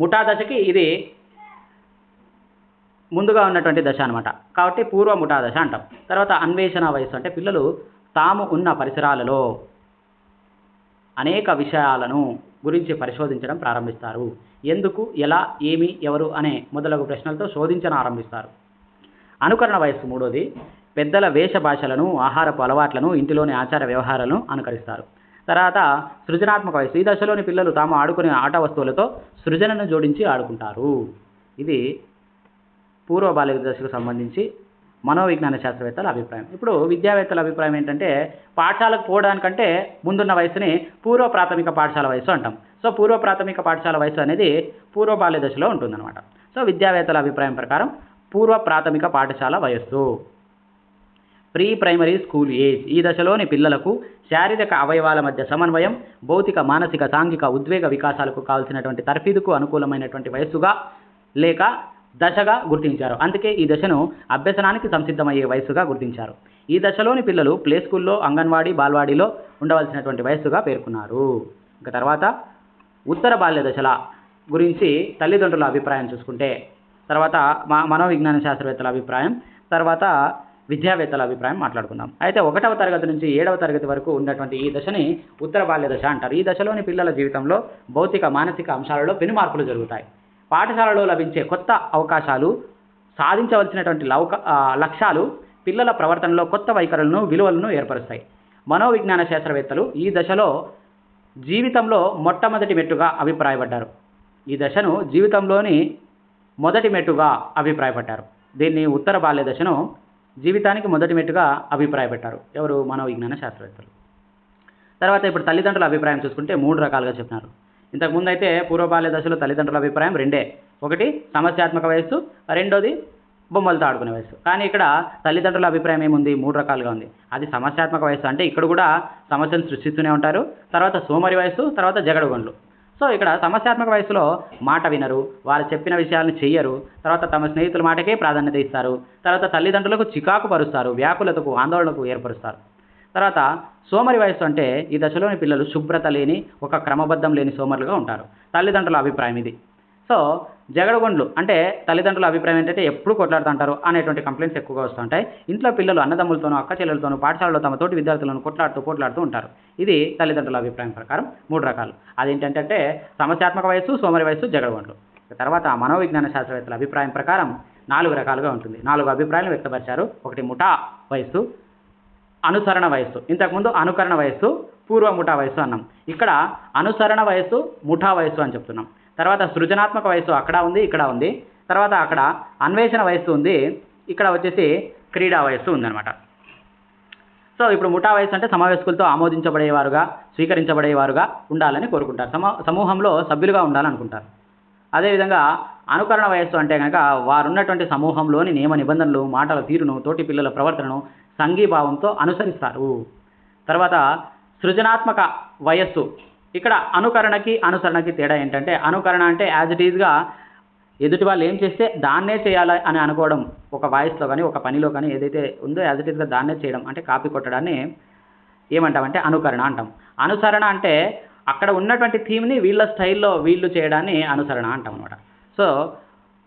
ముఠా దశకి ఇది ముందుగా ఉన్నటువంటి దశ అనమాట. కాబట్టి పూర్వ ముఠా దశ అంటాం. తర్వాత అన్వేషణ వయస్సు అంటే పిల్లలు తాము ఉన్న పరిసరాలలో అనేక విషయాలను గురించి పరిశోధించడం ప్రారంభిస్తారు. ఎందుకు, ఎలా, ఏమి, ఎవరు అనే మొదలగు ప్రశ్నలతో శోధించడం ఆరంభిస్తారు. అనుకరణ వయస్సు మూడోది. పెద్దల వేష భాషలను, ఆహారపు అలవాట్లను, ఇంటిలోని ఆచార వ్యవహారాలను అనుకరిస్తారు. తర్వాత సృజనాత్మక వయస్సు. ఈ దశలోని పిల్లలు తాము ఆడుకునే ఆట వస్తువులతో సృజనను జోడించి ఆడుకుంటారు. ఇది పూర్వ బాల్య దశకు సంబంధించి మనోవిజ్ఞాన శాస్త్రవేత్తల అభిప్రాయం. ఇప్పుడు విద్యావేత్తల అభిప్రాయం ఏంటంటే పాఠశాలకు పోవడానికంటే ముందున్న వయసుని పూర్వ ప్రాథమిక పాఠశాల వయసు అంటాం. సో పూర్వ ప్రాథమిక పాఠశాల వయసు అనేది పూర్వ బాల్య దశలో ఉంటుందన్నమాట. సో విద్యావేత్తల అభిప్రాయం ప్రకారం పూర్వ ప్రాథమిక పాఠశాల వయస్సు. Pre primary school age. ఈ దశలోని పిల్లలకు శారీరక అవయవాల మధ్య సమన్వయం, భౌతిక, మానసిక, సాంఘిక, ఉద్వేగ వికాసాలకు కావాల్సినటువంటి తర్ఫీదుకు అనుకూలమైనటువంటి వయస్సుగా లేక దశగా గుర్తించారు. అందుకే ఈ దశను అభ్యసనానికి సంసిద్ధమయ్యే వయస్సుగా గుర్తించారు. ఈ దశలోని పిల్లలు ప్లే స్కూల్లో, అంగన్వాడీ, బాల్వాడీలో ఉండవలసినటువంటి వయస్సుగా పేర్కొన్నారు. ఇంకా తర్వాత ఉత్తర బాల్య దశల గురించి తల్లిదండ్రుల అభిప్రాయం చూసుకుంటే, తర్వాత మనోవిజ్ఞాన శాస్త్రవేత్తల అభిప్రాయం, తర్వాత విద్యావేత్తల అభిప్రాయం మాట్లాడుకుందాం. అయితే 1వ తరగతి నుంచి 7వ తరగతి వరకు ఉన్నటువంటి ఈ దశని ఉత్తర బాల్య దశ అంటారు. ఈ దశలోని పిల్లల జీవితంలో భౌతిక మానసిక అంశాలలో పెను మార్పులు జరుగుతాయి. పాఠశాలలో లభించే కొత్త అవకాశాలు, సాధించవలసినటువంటి లక్ష్యాలు పిల్లల ప్రవర్తనలో కొత్త వైఖరులను విలువలను ఏర్పరుస్తాయి. మనోవిజ్ఞాన శాస్త్రవేత్తలు ఈ దశలో జీవితంలో మొట్టమొదటి మెట్టుగా అభిప్రాయపడ్డారు. ఈ దశను జీవితంలోని మొదటి మెట్టుగా అభిప్రాయపడ్డారు. దీన్ని ఉత్తర బాల్య దశను జీవితానికి మొదటి మెట్టుగా అభిప్రాయపెట్టారు. ఎవరు? మనోవిజ్ఞాన శాస్త్రవేత్తలు. తర్వాత ఇప్పుడు తల్లిదండ్రుల అభిప్రాయం చూసుకుంటే 3 రకాలుగా చెప్పినారు. ఇంతకుముందు అయితే పూర్వ బాల్య దశలో తల్లిదండ్రుల అభిప్రాయం రెండే. ఒకటి సమస్యాత్మక వయస్సు, రెండోది బొమ్మలతో ఆడుకునే వయస్సు. కానీ ఇక్కడ తల్లిదండ్రుల అభిప్రాయం ఏముంది? 3 రకాలుగా ఉంది. అది సమస్యాత్మక వయస్సు అంటే ఇక్కడ కూడా సమస్యను సృష్టిస్తూనే ఉంటారు. తర్వాత సోమరి వయస్సు, తర్వాత జగడుగొండ్లు. సో ఇక్కడ సమస్యాత్మక వయసులో మాట వినరు, వారు చెప్పిన విషయాలను చెయ్యరు, తర్వాత తమ స్నేహితుల మాటకే ప్రాధాన్యత ఇస్తారు, తర్వాత తల్లిదండ్రులకు చికాకు పరుస్తారు, వ్యాకులతకు ఆందోళనకు ఏర్పరుస్తారు. తర్వాత సోమరి వయస్సు అంటే ఈ దశలోని పిల్లలు శుభ్రత లేని, ఒక క్రమబద్ధం లేని సోమరులుగా ఉంటారు. తల్లిదండ్రుల అభిప్రాయం ఇది. సో జగడగొండ్లు అంటే తల్లిదండ్రుల అభిప్రాయం ఏంటంటే ఎప్పుడు కొట్లాడుతుంటారు అనేటువంటి కంప్లైంట్స్ ఎక్కువగా వస్తుంటాయి. ఇంట్లో పిల్లలు అన్నదమ్ములతోనూ అక్క చెల్లెలతోనూ పాఠశాలలో తమ తోటి విద్యార్థులను పోట్లాడుతూ ఉంటారు. ఇది తల్లిదండ్రుల అభిప్రాయం ప్రకారం 3 రకాలు. అదేంటంటే సమస్యాత్మక వయస్సు, సోమరి వయస్సు, జగడగొండ్లు. తర్వాత మనోవిజ్ఞాన శాస్త్రవేత్తల అభిప్రాయం ప్రకారం 4 రకాలుగా ఉంటుంది. 4 అభిప్రాయాలు వ్యక్తపరిచారు. ఒకటి ముఠా వయస్సు, అనుసరణ వయస్సు. ఇంతకుముందు అనుకరణ వయస్సు, పూర్వ ముఠా వయస్సు అన్నాం. ఇక్కడ అనుసరణ వయస్సు, ముఠా వయస్సు అని చెప్తున్నాం. తర్వాత సృజనాత్మక వయస్సు అక్కడ ఉంది, ఇక్కడ ఉంది. తర్వాత అక్కడ అన్వేషణ వయస్సు ఉంది, ఇక్కడ వచ్చేసి క్రీడా వయస్సు ఉందన్నమాట. సో ఇప్పుడు ముఠా వయస్సు అంటే సమవయస్కులతో ఆమోదించబడేవారుగా, స్వీకరించబడేవారుగా ఉండాలని కోరుకుంటారు. సమూహంలో సభ్యులుగా ఉండాలనుకుంటారు. అదేవిధంగా అనుకరణ వయస్సు అంటే కనుక వారున్నటువంటి సమూహంలోని నియమ నిబంధనలు, మాటల తీరును, తోటి పిల్లల ప్రవర్తనను సంఘీభావంతో అనుసరిస్తారు. తర్వాత సృజనాత్మక వయస్సు. ఇక్కడ అనుకరణకి అనుసరణకి తేడా ఏంటంటే, అనుకరణ అంటే యాజ్ ఇట్ ఈజ్గా ఎదుటి వాళ్ళు ఏం చేస్తే దాన్నే చేయాలి అని అనుకోవడం. ఒక వాయిస్లో కానీ ఒక పనిలో కానీ ఏదైతే ఉందో యాజ్ ఇట్ ఈజ్గా దాన్నే చేయడం, అంటే కాపీ కొట్టడాన్ని ఏమంటామంటే అనుకరణ అంటాం. అనుసరణ అంటే అక్కడ ఉన్నటువంటి థీమ్ని వీళ్ళ స్టైల్లో వీళ్ళు చేయడాన్ని అనుసరణ అంటాం అనమాట. సో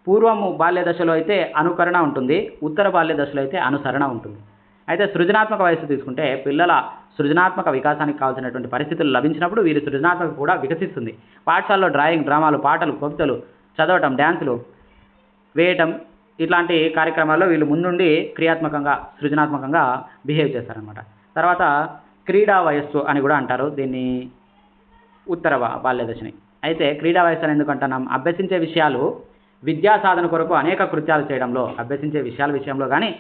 పూర్వము బాల్య దశలో అయితే అనుకరణ ఉంటుంది, ఉత్తర బాల్య దశలో అయితే అనుసరణ ఉంటుంది. అయితే సృజనాత్మక వయస్సు తీసుకుంటే పిల్లల సృజనాత్మక వికాసానికి కావాల్సినటువంటి పరిస్థితులు లభించినప్పుడు వీరి సృజనాత్మక కూడా వికసిస్తుంది. పాఠశాలలో డ్రాయింగ్, డ్రామాలు, పాటలు, కవితలు చదవటం, డ్యాన్సులు వేయటం ఇట్లాంటి కార్యక్రమాల్లో వీళ్ళు ముందుండి క్రియాత్మకంగా, సృజనాత్మకంగా బిహేవ్ చేస్తారనమాట. తర్వాత క్రీడా వయస్సు అని కూడా అంటారు దీన్ని, ఉత్తర బాల్య దశని. అయితే క్రీడా వయస్సు అని ఎందుకు అంటున్నాం? అభ్యసించే విషయాలు విద్యా సాధన కొరకు అనేక కృత్యాలు చేయడంలో, అభ్యసించే విషయాల విషయంలో కానీ,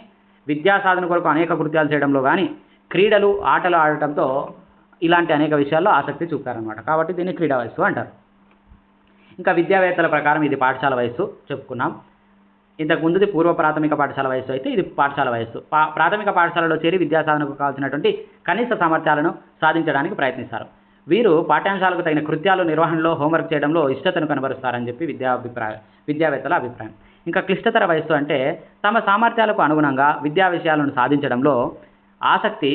విద్యా సాధన కొరకు అనేక కృత్యాలు చేయడంలో కానీ, క్రీడలు, ఆటలు ఆడటంతో ఇలాంటి అనేక విషయాల్లో ఆసక్తి చూపుతారనమాట. కాబట్టి దీన్ని క్రీడా వయస్సు అంటారు. ఇంకా విద్యావేత్తల ప్రకారం ఇది పాఠశాల వయస్సు చెప్పుకున్నాం. ఇంతకు ముందుది పూర్వ ప్రాథమిక పాఠశాల వయస్సు అయితే ఇది పాఠశాల వయస్సు. ప్రాథమిక పాఠశాలలో చేరి విద్యా సాధనకు కావాల్సినటువంటి కనీస సామర్థ్యాలను సాధించడానికి ప్రయత్నిస్తారు. వీరు పాఠ్యాంశాలకు తగిన కృత్యాలు నిర్వహణలో, హోంవర్క్ చేయడంలో ఇష్టతను కనబరుస్తారని చెప్పి విద్యావేత్తల అభిప్రాయం. ఇంకా క్లిష్టతర వయస్సు అంటే తమ సామర్థ్యాలకు అనుగుణంగా విద్యా విషయాలను సాధించడంలో ఆసక్తి,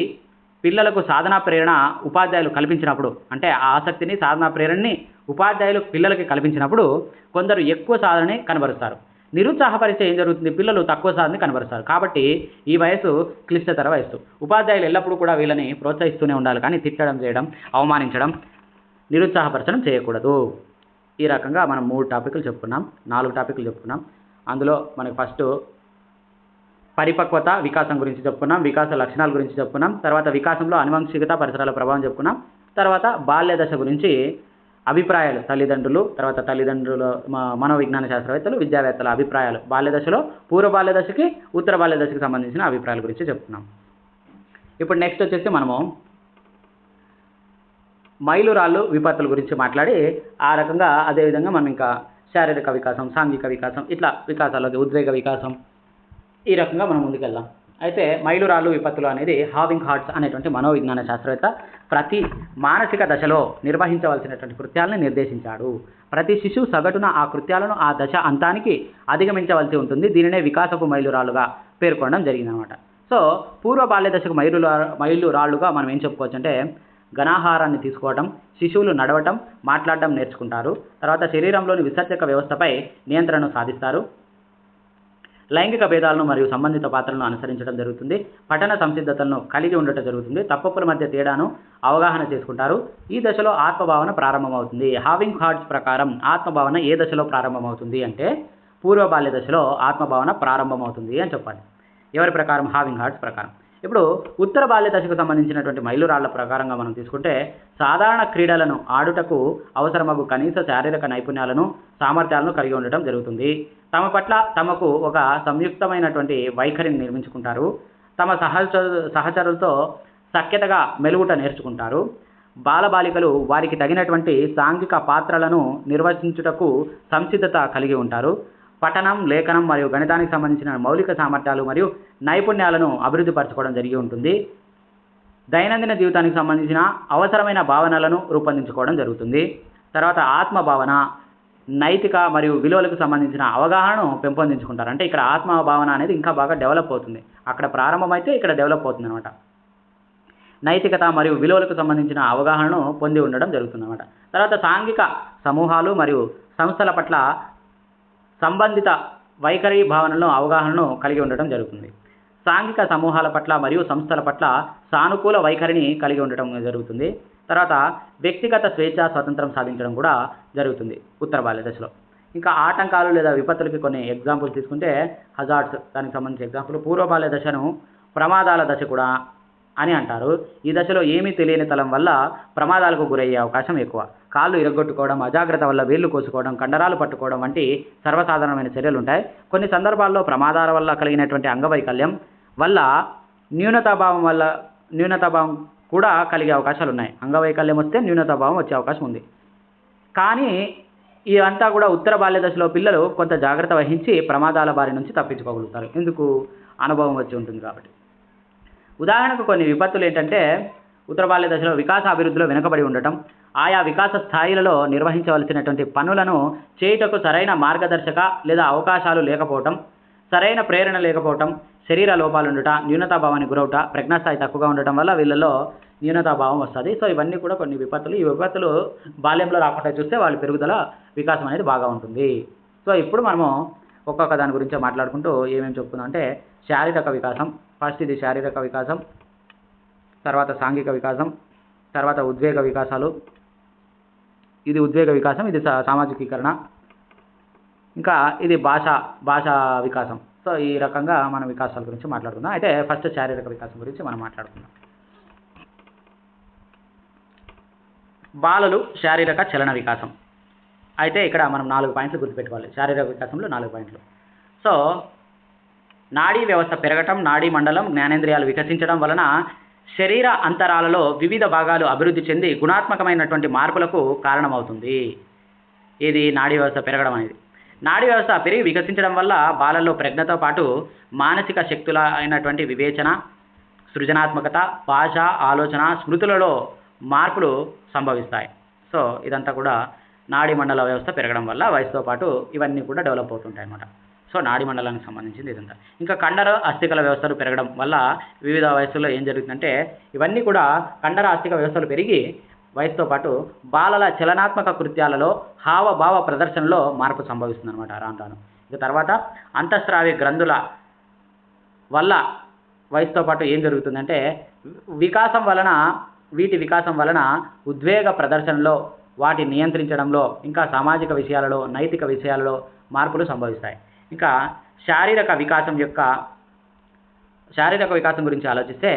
పిల్లలకు సాధనా ప్రేరణ ఉపాధ్యాయులు కల్పించినప్పుడు, అంటే ఆ ఆసక్తిని, సాధనా ప్రేరణని ఉపాధ్యాయులు పిల్లలకి కల్పించినప్పుడు కొందరు ఎక్కువ సాధనని కనబరుస్తారు. నిరుత్సాహపరిచే ఏం జరుగుతుంది? పిల్లలు తక్కువ సాధన కనబరుస్తారు. కాబట్టి ఈ వయసు క్లిష్టతర వయస్సు. ఉపాధ్యాయులు ఎల్లప్పుడూ కూడా వీళ్ళని ప్రోత్సహిస్తూనే ఉండాలి, కానీ తిట్టడం, చేయడం, అవమానించడం, నిరుత్సాహపరచడం చేయకూడదు. ఈ రకంగా మనం 3 టాపిక్లు చెప్పుకున్నాం, 4 టాపిక్లు చెప్పుకున్నాం. అందులో మనకి ఫస్ట్ పరిపక్వత, వికాసం గురించి చెప్పుకున్నాం, వికాస లక్షణాల గురించి చెప్పుకున్నాం, తర్వాత వికాసంలో అనువంశికత, పరిసరాల ప్రభావం చెప్పుకున్నాం, తర్వాత బాల్య దశ గురించి అభిప్రాయాలు, తర్వాత తల్లిదండ్రులు, మనోవిజ్ఞాన శాస్త్రవేత్తలు, విద్యావేత్తల అభిప్రాయాలు బాల్య దశలో, పూర్వ బాల్య దశకి, ఉత్తర బాల్య దశకి సంబంధించిన అభిప్రాయాల గురించి చెప్పుకున్నాం. ఇప్పుడు నెక్స్ట్ వచ్చేసి మనము మైలురాళ్ళు, విపత్తుల గురించి మాట్లాడి ఆ రకంగా అదేవిధంగా మనం ఇంకా శారీరక వికాసం, సాంఘిక వికాసం, ఇట్లా వికాసాలకి ఉద్వేగ వికాసం, ఈ రకంగా మనం ముందుకెళ్దాం. అయితే మైలురాళ్ళు, విపత్తులు అనేది హావింగ్ హార్ట్స్ అనేటువంటి మనోవిజ్ఞాన శాస్త్రవేత్త ప్రతి మానసిక దశలో నిర్వహించవలసినటువంటి కృత్యాలను నిర్దేశించాడు. ప్రతి శిశువు సగటున ఆ కృత్యాలను ఆ దశ అంతానికి అధిగమించవలసి ఉంటుంది. దీనినే వికాసపు మైలురాళ్ళుగా పేర్కొనడం జరిగిందనమాట. సో పూర్వ బాల్య దశకు మైలురాళ్ళుగా మనం ఏం చెప్పుకోవచ్చు అంటే, ఘనాహారాన్ని తీసుకోవటం, శిశువులు నడవటం, మాట్లాడటం నేర్చుకుంటారు. తర్వాత శరీరంలోని విసర్జక వ్యవస్థపై నియంత్రణను సాధిస్తారు. లైంగిక భేదాలను మరియు సంబంధిత పాత్రలను అనుసరించడం జరుగుతుంది. పఠన సంసిద్ధతలను కలిగి ఉండటం జరుగుతుంది. తప్పొప్పుల మధ్య తేడాను అవగాహన చేసుకుంటారు. ఈ దశలో ఆత్మభావన ప్రారంభమవుతుంది. హావింగ్ హార్ట్స్ ప్రకారం ఆత్మభావన ఏ దశలో ప్రారంభమవుతుంది అంటే పూర్వ బాల్య దశలో ఆత్మభావన ప్రారంభమవుతుంది అని చెప్పాలి. ఎవరి ప్రకారం? హావింగ్ హార్ట్స్ ప్రకారం. ఇప్పుడు ఉత్తర బాల్య దశకు సంబంధించినటువంటి మైలురాళ్ల ప్రకారంగా మనం తీసుకుంటే సాధారణ క్రీడలను ఆడుటకు అవసరమగు కనీస శారీరక నైపుణ్యాలను, సామర్థ్యాలను కలిగి ఉండటం జరుగుతుంది. తమ పట్ల తమకు ఒక సంయుక్తమైనటువంటి వైఖరిని నిర్మించుకుంటారు. తమ సహచరులతో సఖ్యతగా మెలుగుట నేర్చుకుంటారు. బాలబాలికలు వారికి తగినటువంటి సాంఘిక పాత్రలను నిర్వహించుటకు సంసిద్ధత కలిగి ఉంటారు. పఠనం, లేఖనం మరియు గణితానికి సంబంధించిన మౌలిక సామర్థ్యాలు మరియు నైపుణ్యాలను అభివృద్ధి పరచుకోవడం జరిగి ఉంటుంది. దైనందిన జీవితానికి సంబంధించిన అవసరమైన భావనలను రూపొందించుకోవడం జరుగుతుంది. తర్వాత ఆత్మభావన, నైతిక మరియు విలువలకు సంబంధించిన అవగాహనను పెంపొందించుకుంటారు. అంటే ఇక్కడ ఆత్మభావన అనేది ఇంకా బాగా డెవలప్ అవుతుంది. అక్కడ ప్రారంభమైతే ఇక్కడ డెవలప్ అవుతుంది అనమాట. నైతికత మరియు విలువలకు సంబంధించిన అవగాహనను పొంది ఉండడం జరుగుతుంది అనమాట. తర్వాత సాంఘిక సమూహాలు మరియు సంస్థల పట్ల సంబంధిత వైఖరి భావనలను, అవగాహనను కలిగి ఉండటం జరుగుతుంది. సాంఘిక సమూహాల పట్ల మరియు సంస్థల పట్ల సానుకూల వైఖరిని కలిగి ఉండటం జరుగుతుంది. తర్వాత వ్యక్తిగత స్వేచ్ఛ, స్వతంత్రం సాధించడం కూడా జరుగుతుంది ఉత్తర బాల్య దశలో. ఇంకా ఆటంకాలు లేదా విపత్తులకి కొన్ని ఎగ్జాంపుల్స్ తీసుకుంటే హజార్డ్స్, దానికి సంబంధించిన ఎగ్జాంపుల్ పూర్వ బాల్య దశను ప్రమాదాల దశ కూడా అని అంటారు. ఈ దశలో ఏమీ తెలియని తలం వల్ల ప్రమాదాలకు గురయ్యే అవకాశం ఎక్కువ. కాళ్ళు ఇరగొట్టుకోవడం, అజాగ్రత్త వల్ల వేళ్లు కోసుకోవడం, కండరాలు పట్టుకోవడం వంటి సర్వసాధారణమైన చర్యలు ఉంటాయి. కొన్ని సందర్భాల్లో ప్రమాదాల వల్ల కలిగినటువంటి అంగవైకల్యం వల్ల న్యూనతాభావం కూడా కలిగే అవకాశాలు ఉన్నాయి. అంగవైకల్యం వస్తే న్యూనతాభావం వచ్చే అవకాశం ఉంది. కానీ ఇదంతా కూడా ఉత్తర బాల్య దశలో పిల్లలు కొంత జాగ్రత్త వహించి ప్రమాదాల బారి నుంచి తప్పించుకోగలుగుతారు. ఎందుకు? అనుభవం వచ్చి ఉంటుంది కాబట్టి. ఉదాహరణకు కొన్ని విపత్తులు ఏంటంటే ఉత్తర బాల్య దశలో వికాస అభివృద్ధిలో వెనుకబడి ఉండటం, ఆయా వికాస స్థాయిలలో నిర్వహించవలసినటువంటి పనులను చేయుటకు సరైన మార్గదర్శక లేదా అవకాశాలు లేకపోవటం, సరైన ప్రేరణ లేకపోవటం, శరీర లోపాలు ఉండట, న్యూనతాభావానికి గురవుట, ప్రజ్ఞాస్థాయి తక్కువగా ఉండటం వల్ల వీళ్ళలో న్యూనతాభావం వస్తుంది. సో ఇవన్నీ కూడా కొన్ని విపత్తులు. ఈ విపత్తులు బాల్యంలో రాకుండా చూస్తే వాళ్ళ పెరుగుదల, వికాసం అనేది బాగా ఉంటుంది. సో ఇప్పుడు మనము ఒక్కొక్క దాని గురించి మాట్లాడుకుంటూ ఏమేమి చెప్పుకుందాం అంటే శారీరక వికాసం. ఫస్ట్ ఇది శారీరక వికాసం, తర్వాత సాంఘిక వికాసం, తర్వాత ఉద్వేగ వికాసాలు, ఇది ఉద్వేగ వికాసం, ఇది సామాజికీకరణ, ఇంకా ఇది భాషా వికాసం. సో ఈ రకంగా మనం వికాసాల గురించి మాట్లాడుకుందాం. అయితే ఫస్ట్ శారీరక వికాసం గురించి మనం మాట్లాడుకుందాం. బాలలు శారీరక చలన వికాసం. అయితే ఇక్కడ మనం 4 పాయింట్లు గుర్తుపెట్టుకోవాలి. శారీరక వికాసంలో 4 పాయింట్లు. సో నాడీ వ్యవస్థ పెరగటం, నాడీ మండలం, జ్ఞానేంద్రియాలు వికసించడం వలన శరీర అంతరాలలో వివిధ భాగాలు అభివృద్ధి చెంది గుణాత్మకమైనటువంటి మార్పులకు కారణమవుతుంది. ఇది నాడీ వ్యవస్థ పెరగడం అనేది. నాడీ వ్యవస్థ పెరిగి వికసించడం వల్ల బాలల్లో ప్రజ్ఞతో పాటు మానసిక శక్తుల అయినటువంటి వివేచన, సృజనాత్మకత, భాష, ఆలోచన, స్మృతులలో మార్పులు సంభవిస్తాయి. సో ఇదంతా కూడా నాడీ మండల వ్యవస్థ పెరగడం వల్ల వయసుతో పాటు ఇవన్నీ కూడా డెవలప్ అవుతుంటాయి అన్నమాట. సో నాడీ మండలానికి సంబంధించింది ఇదంతా. ఇంకా కండర అస్థికల వ్యవస్థలు పెరగడం వల్ల వివిధ వయసుల్లో ఏం జరుగుతుందంటే ఇవన్నీ కూడా కండర అస్థిక వ్యవస్థలు పెరిగి వయసుతో పాటు బాలల చలనాత్మక కృత్యాలలో, హావభావ ప్రదర్శనలో మార్పు సంభవిస్తుంది అనమాట రాను. ఇక తర్వాత అంతఃస్రావి గ్రంథుల వల్ల వయసుతో పాటు ఏం జరుగుతుందంటే వీటి వికాసం వలన ఉద్వేగ ప్రదర్శనలో, వాటి నియంత్రించడంలో, ఇంకా సామాజిక విషయాలలో, నైతిక విషయాలలో మార్పులు సంభవిస్తాయి. ఇంకా శారీరక వికాసం గురించి ఆలోచిస్తే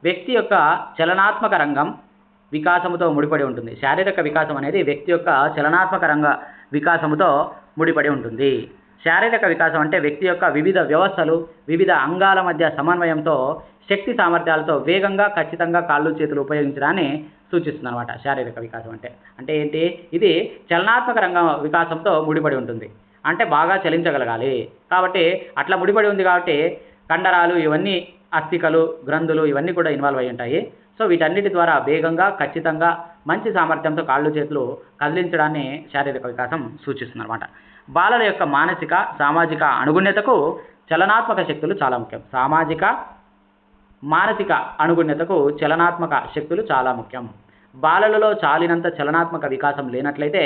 వ్యక్తి యొక్క చలనాత్మక రంగం వికాసముతో ముడిపడి ఉంటుంది. శారీరక వికాసం అనేది వ్యక్తి యొక్క చలనాత్మక రంగ వికాసముతో ముడిపడి ఉంటుంది. శారీరక వికాసం అంటే వ్యక్తి యొక్క వివిధ వ్యవస్థలు, వివిధ అంగాల మధ్య సమన్వయంతో, శక్తి సామర్థ్యాలతో వేగంగా, ఖచ్చితంగా కాళ్ళు చేతులు ఉపయోగించడాన్ని సూచిస్తుంది అనమాట. శారీరక వికాసం అంటే ఏంటి? ఇది చలనాత్మక రంగ వికాసంతో ముడిపడి ఉంటుంది. అంటే బాగా చలించగలగాలి కాబట్టి అట్లా ముడిపడి ఉంది కాబట్టి కండరాలు ఇవన్నీ, అస్థికలు, గ్రంథులు ఇవన్నీ కూడా ఇన్వాల్వ్ అయి ఉంటాయి. సో వీటన్నిటి ద్వారా వేగంగా, ఖచ్చితంగా, మంచి సామర్థ్యంతో కాళ్ళు చేతులు కదిలించడాన్ని శారీరక వికాసం సూచిస్తుంది అనమాట. బాలల యొక్క మానసిక, సామాజిక అనుగుణ్యతకు చలనాత్మక శక్తులు చాలా ముఖ్యం. సామాజిక, మానసిక అనుగుణ్యతకు చలనాత్మక శక్తులు చాలా ముఖ్యం. బాలలలో చాలినంత చలనాత్మక వికాసం లేనట్లయితే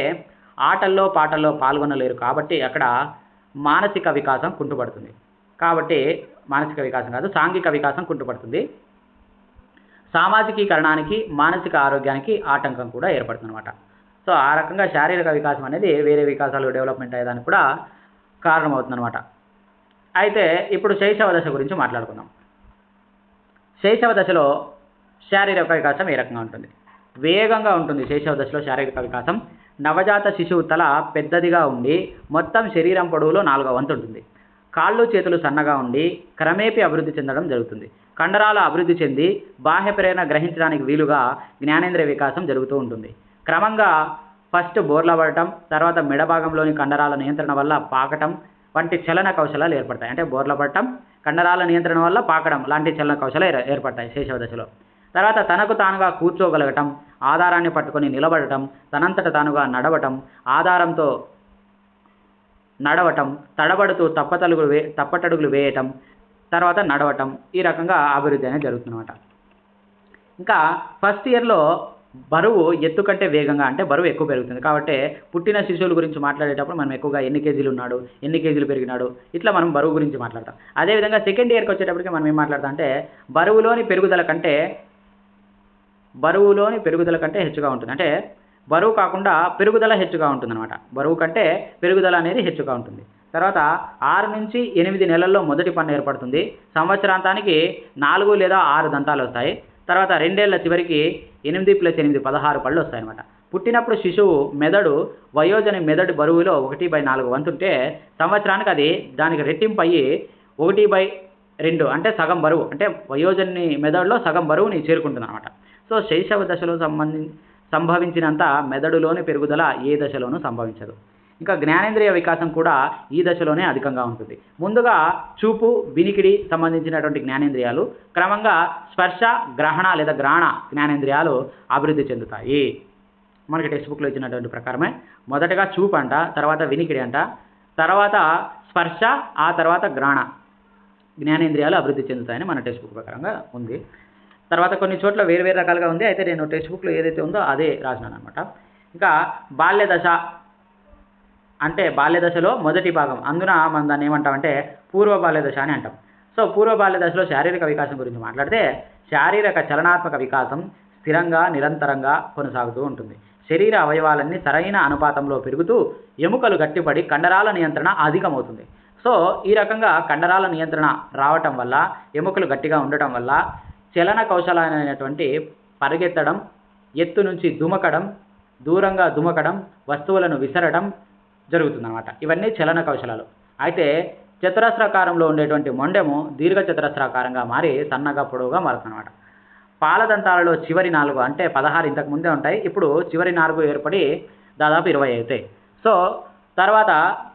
ఆటల్లో పాటల్లో పాల్గొనలేరు కాబట్టి అక్కడ మానసిక వికాసం కుంటుపడుతుంది. కాబట్టి మానసిక వికాసం కాదు, సాంఘిక వికాసం కుంటుపడుతుంది. సామాజికీకరణానికి మానసిక ఆరోగ్యానికి ఆటంకం కూడా ఏర్పడుతుందన్నమాట. సో ఆ రకంగా శారీరక వికాసం అనేది వేరే వికాసాలు డెవలప్మెంట్ అయ్యేదానికి కూడా కారణమవుతుందన్నమాట. అయితే ఇప్పుడు శైశవ దశ గురించి మాట్లాడుకుందాం. శైశవ దశలో శారీరక వికాసం ఏ రకంగా ఉంటుంది? వేగంగా ఉంటుంది. శైశవ దశలో శారీరక వికాసం నవజాత శిశువు తల పెద్దదిగా ఉండి మొత్తం శరీరం పొడవులో 4వ వంతు ఉంటుంది. కాళ్ళు చేతులు సన్నగా ఉండి క్రమేపీ అభివృద్ధి చెందడం జరుగుతుంది. కండరాల అభివృద్ధి చెంది బాహ్య ప్రేరణ గ్రహించడానికి వీలుగా జ్ఞానేంద్రియ వికాసం జరుగుతూ ఉంటుంది. క్రమంగా ఫస్ట్ బోర్లా పడటం, తర్వాత మెడ భాగంలోని కండరాల నియంత్రణ వల్ల పాకటం వంటి చలన కౌశలాలు ఏర్పడతాయి. అంటే బోర్ల పడటం, కండరాల నియంత్రణ వల్ల పాకడం లాంటి చలన కౌశలాలు ఏర్పడతాయి శైశవ దశలో. తర్వాత తనకు తానుగా కూర్చోగలగటం, ఆధారాన్ని పట్టుకొని నిలబడటం, తనంతట తానుగా నడవటం, ఆధారంతో నడవటం, తడబడుతూ తప్పటడుగులు వేయటం, తర్వాత నడవటం, ఈ రకంగా అభివృద్ధి అనేది జరుగుతుందన్నమాట. ఇంకా ఫస్ట్ ఇయర్లో బరువు ఎత్తు కంటే వేగంగా, అంటే బరువు ఎక్కువ పెరుగుతుంది. కాబట్టి పుట్టిన శిశువుల గురించి మాట్లాడేటప్పుడు మనం ఎక్కువగా ఎన్ని కేజీలు ఉన్నాడు, ఎన్ని కేజీలు పెరిగినాడు, ఇట్లా మనం బరువు గురించి మాట్లాడతాం. అదేవిధంగా సెకండ్ ఇయర్కి వచ్చేటప్పటికి మనం ఏం మాట్లాడతాం అంటే బరువులోని పెరుగుదల కంటే హెచ్చుగా ఉంటుంది. అంటే బరువు కాకుండా పెరుగుదల హెచ్చుగా ఉంటుందన్నమాట. బరువు కంటే పెరుగుదల అనేది హెచ్చుగా ఉంటుంది. తర్వాత 6 నుంచి 8 నెలల్లో మొదటి పన్ను ఏర్పడుతుంది. సంవత్సరాంతానికి 4 లేదా 6 దంతాలు వస్తాయి. తర్వాత 2 ఏళ్ల చివరికి 8 + 8 16 పళ్ళు వస్తాయన్నమాట. పుట్టినప్పుడు శిశువు మెదడు వయోజని మెదడు బరువులో 1/4 వంతుంటే సంవత్సరానికి అది దానికి రెట్టింపు అయ్యి 1/2 అంటే సగం బరువు, అంటే వయోజని మెదడులో సగం బరువుని చేరుకుంటుంది అనమాట. సో శైశవ దశలో సంభవించినంత మెదడులోని పెరుగుదల ఏ దశలోనూ సంభవించదు. ఇంకా జ్ఞానేంద్రియ వికాసం కూడా ఈ దశలోనే అధికంగా ఉంటుంది. ముందుగా చూపు, వినికిడి సంబంధించినటువంటి జ్ఞానేంద్రియాలు, క్రమంగా స్పర్శ, గ్రహణ లేదా గ్రాణ జ్ఞానేంద్రియాలు అభివృద్ధి చెందుతాయి. మనకి టెక్స్ట్ బుక్లో ఇచ్చినటువంటి ప్రకారమే మొదటగా చూపు అంట, తర్వాత వినికిడి అంట, తర్వాత స్పర్శ, ఆ తర్వాత గ్రాణ జ్ఞానేంద్రియాలు అభివృద్ధి చెందుతాయని మన టెక్స్ట్ బుక్ ప్రకారంగా ఉంది. తర్వాత కొన్ని చోట్ల వేరు వేరు రకాలుగా ఉంది. అయితే నేను టెక్స్ట్ బుక్లో ఏదైతే ఉందో అదే రాసినాను అనమాట. ఇంకా బాల్య దశ అంటే బాల్య దశలో మొదటి భాగం, అందున మనం దాన్ని ఏమంటామంటే పూర్వ బాల్య దశ అని అంటాం. సో పూర్వ బాల్య దశలో శారీరక వికాసం గురించి మాట్లాడితే శారీరక చలనాత్మక వికాసం స్థిరంగా నిరంతరంగా కొనసాగుతూ ఉంటుంది. శరీర అవయవాలన్నీ సరైన అనుపాతంలో పెరుగుతూ ఎముకలు గట్టిపడి కండరాల నియంత్రణ అధికమవుతుంది. సో ఈ రకంగా కండరాల నియంత్రణ రావటం వల్ల, ఎముకలు గట్టిగా ఉండటం వల్ల చలన కౌశలమైనటువంటి పరిగెత్తడం, ఎత్తు నుంచి దుమకడం, దూరంగా దుమకడం, వస్తువులను విసరడం జరుగుతుందన్నమాట. ఇవన్నీ చలన కౌశలాలు. అయితే చతురస్రాకారంలో ఉండేటువంటి మొండెము దీర్ఘ చతురస్రాకారంగా మారి సన్నగా పొడవుగా మారుతుందన్నమాట. పాలదంతాలలో చివరి 4 అంటే 16 ఇంతకు ముందే ఉంటాయి, ఇప్పుడు చివరి 4 ఏర్పడి దాదాపు 20 అవుతాయి. సో తర్వాత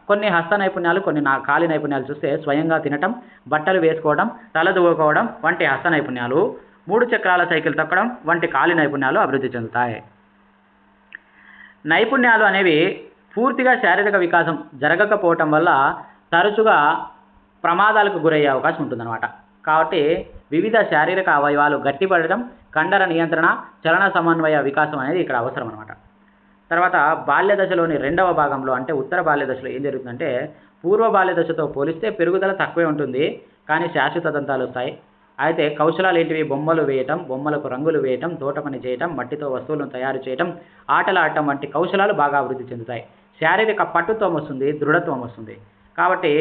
కొన్ని హస్త నైపుణ్యాలు, కొన్ని కాలి నైపుణ్యాలు చూస్తే స్వయంగా తినటం, బట్టలు వేసుకోవడం, తల దువ్వుకోవడం వంటి హస్త నైపుణ్యాలు, 3 చక్రాల సైకిల్ తొక్కడం వంటి కాలి నైపుణ్యాలు అభివృద్ధి చెందుతాయి. నైపుణ్యాలు అనేవి పూర్తిగా శారీరక వికాసం జరగకపోవటం వల్ల తరచుగా ప్రమాదాలకు గురయ్యే అవకాశం ఉంటుందన్నమాట. కాబట్టి వివిధ శారీరక అవయవాలు గట్టిపడడం, కండర నియంత్రణ, చలన సమన్వయ వికాసం అనేది ఇక్కడ అవసరం అనమాట. తర్వాత బాల్య దశలోని 2వ భాగంలో అంటే ఉత్తర బాల్య దశలో ఏం జరుగుతుందంటే పూర్వ బాల్య దశతో పోలిస్తే పెరుగుదల తక్కువే ఉంటుంది, కానీ శాశ్వత దంతాలు వస్తాయి. అయితే కౌశలాలు ఏంటివి? బొమ్మలు వేయటం, బొమ్మలకు రంగులు వేయటం, తోట పని చేయటం, మట్టితో వస్తువులను తయారు చేయటం, ఆటలు ఆడటం వంటి కౌశలాలు బాగా అభివృద్ధి చెందుతాయి. శారీరక పట్టుత్వం వస్తుంది, దృఢత్వం వస్తుంది. కాబట్టి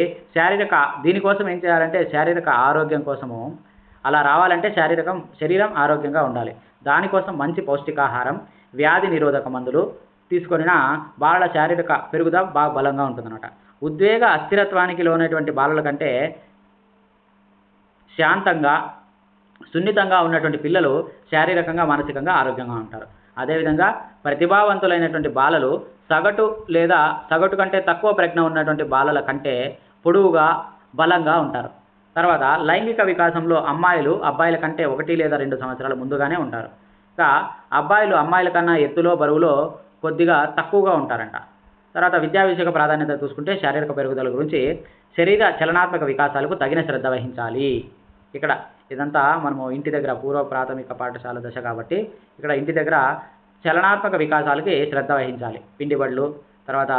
దీనికోసం ఏం చేయాలంటే శారీరక ఆరోగ్యం కోసము అలా రావాలంటే శరీరం ఆరోగ్యంగా ఉండాలి. దానికోసం మంచి పౌష్టికాహారం, వ్యాధి నిరోధక మందులు తీసుకొనిన బాలల శారీరక పెరుగుదల బాగా బలంగా ఉంటుందన్నమాట. ఉద్వేగ అస్థిరత్వానికి లోనటువంటి బాలల కంటే శాంతంగా, సున్నితంగా ఉన్నటువంటి పిల్లలు శారీరకంగా, మానసికంగా ఆరోగ్యంగా ఉంటారు. అదేవిధంగా ప్రతిభావంతులైనటువంటి బాలలు సగటు కంటే తక్కువ ప్రజ్ఞ ఉన్నటువంటి బాలల కంటే పొడవుగా, బలంగా ఉంటారు. తర్వాత లైంగిక వికాసంలో అబ్బాయిల కంటే 1 లేదా 2 సంవత్సరాల ముందుగానే ఉంటారు. ఇంకా అబ్బాయిలు అమ్మాయిల కన్నా ఎత్తులో, బరువులో కొద్దిగా తక్కువగా ఉంటారంట. తర్వాత విద్యా విషయక ప్రాధాన్యత చూసుకుంటే శారీరక పెరుగుదల గురించి శరీర చలనాత్మక వికాసాలకు తగిన శ్రద్ధ వహించాలి. ఇక్కడ ఇదంతా మనము ఇంటి దగ్గర పూర్వ ప్రాథమిక పాఠశాల దశ కాబట్టి ఇక్కడ ఇంటి దగ్గర చలనాత్మక వికాసాలకి శ్రద్ధ వహించాలి. పిండి బడులు, తర్వాత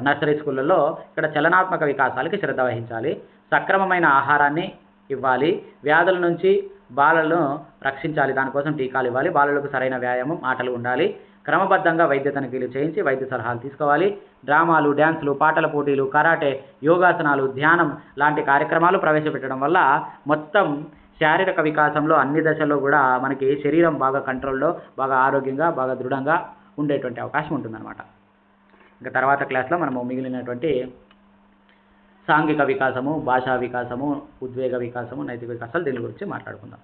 నర్సరీ స్కూళ్ళల్లో ఇక్కడ చలనాత్మక వికాసాలకి శ్రద్ధ వహించాలి. సక్రమమైన ఆహారాన్ని ఇవ్వాలి. వ్యాధుల నుంచి బాలలను రక్షించాలి. దానికోసం టీకాలు ఇవ్వాలి. బాలలకు సరైన వ్యాయామం, ఆటలు ఉండాలి. క్రమబద్ధంగా వైద్య తనిఖీలు చేయించి వైద్య సలహాలు తీసుకోవాలి. డ్రామాలు, డ్యాన్సులు, పాటల పోటీలు, కరాటే, యోగాసనాలు, ధ్యానం లాంటి కార్యక్రమాలు ప్రవేశపెట్టడం వల్ల మొత్తం శారీరక వికాసంలో అన్ని దశల్లో కూడా మనకి శరీరం బాగా కంట్రోల్లో, బాగా ఆరోగ్యంగా, బాగా దృఢంగా ఉండేటువంటి అవకాశం ఉంటుందన్నమాట. ఇంకా తర్వాత క్లాస్లో మనము మిగిలినటువంటి సాంఘిక వికాసము, భాషా వికాసము, ఉద్వేగ వికాసము, నైతిక వికాసాలు దీని గురించి మాట్లాడుకుందాం.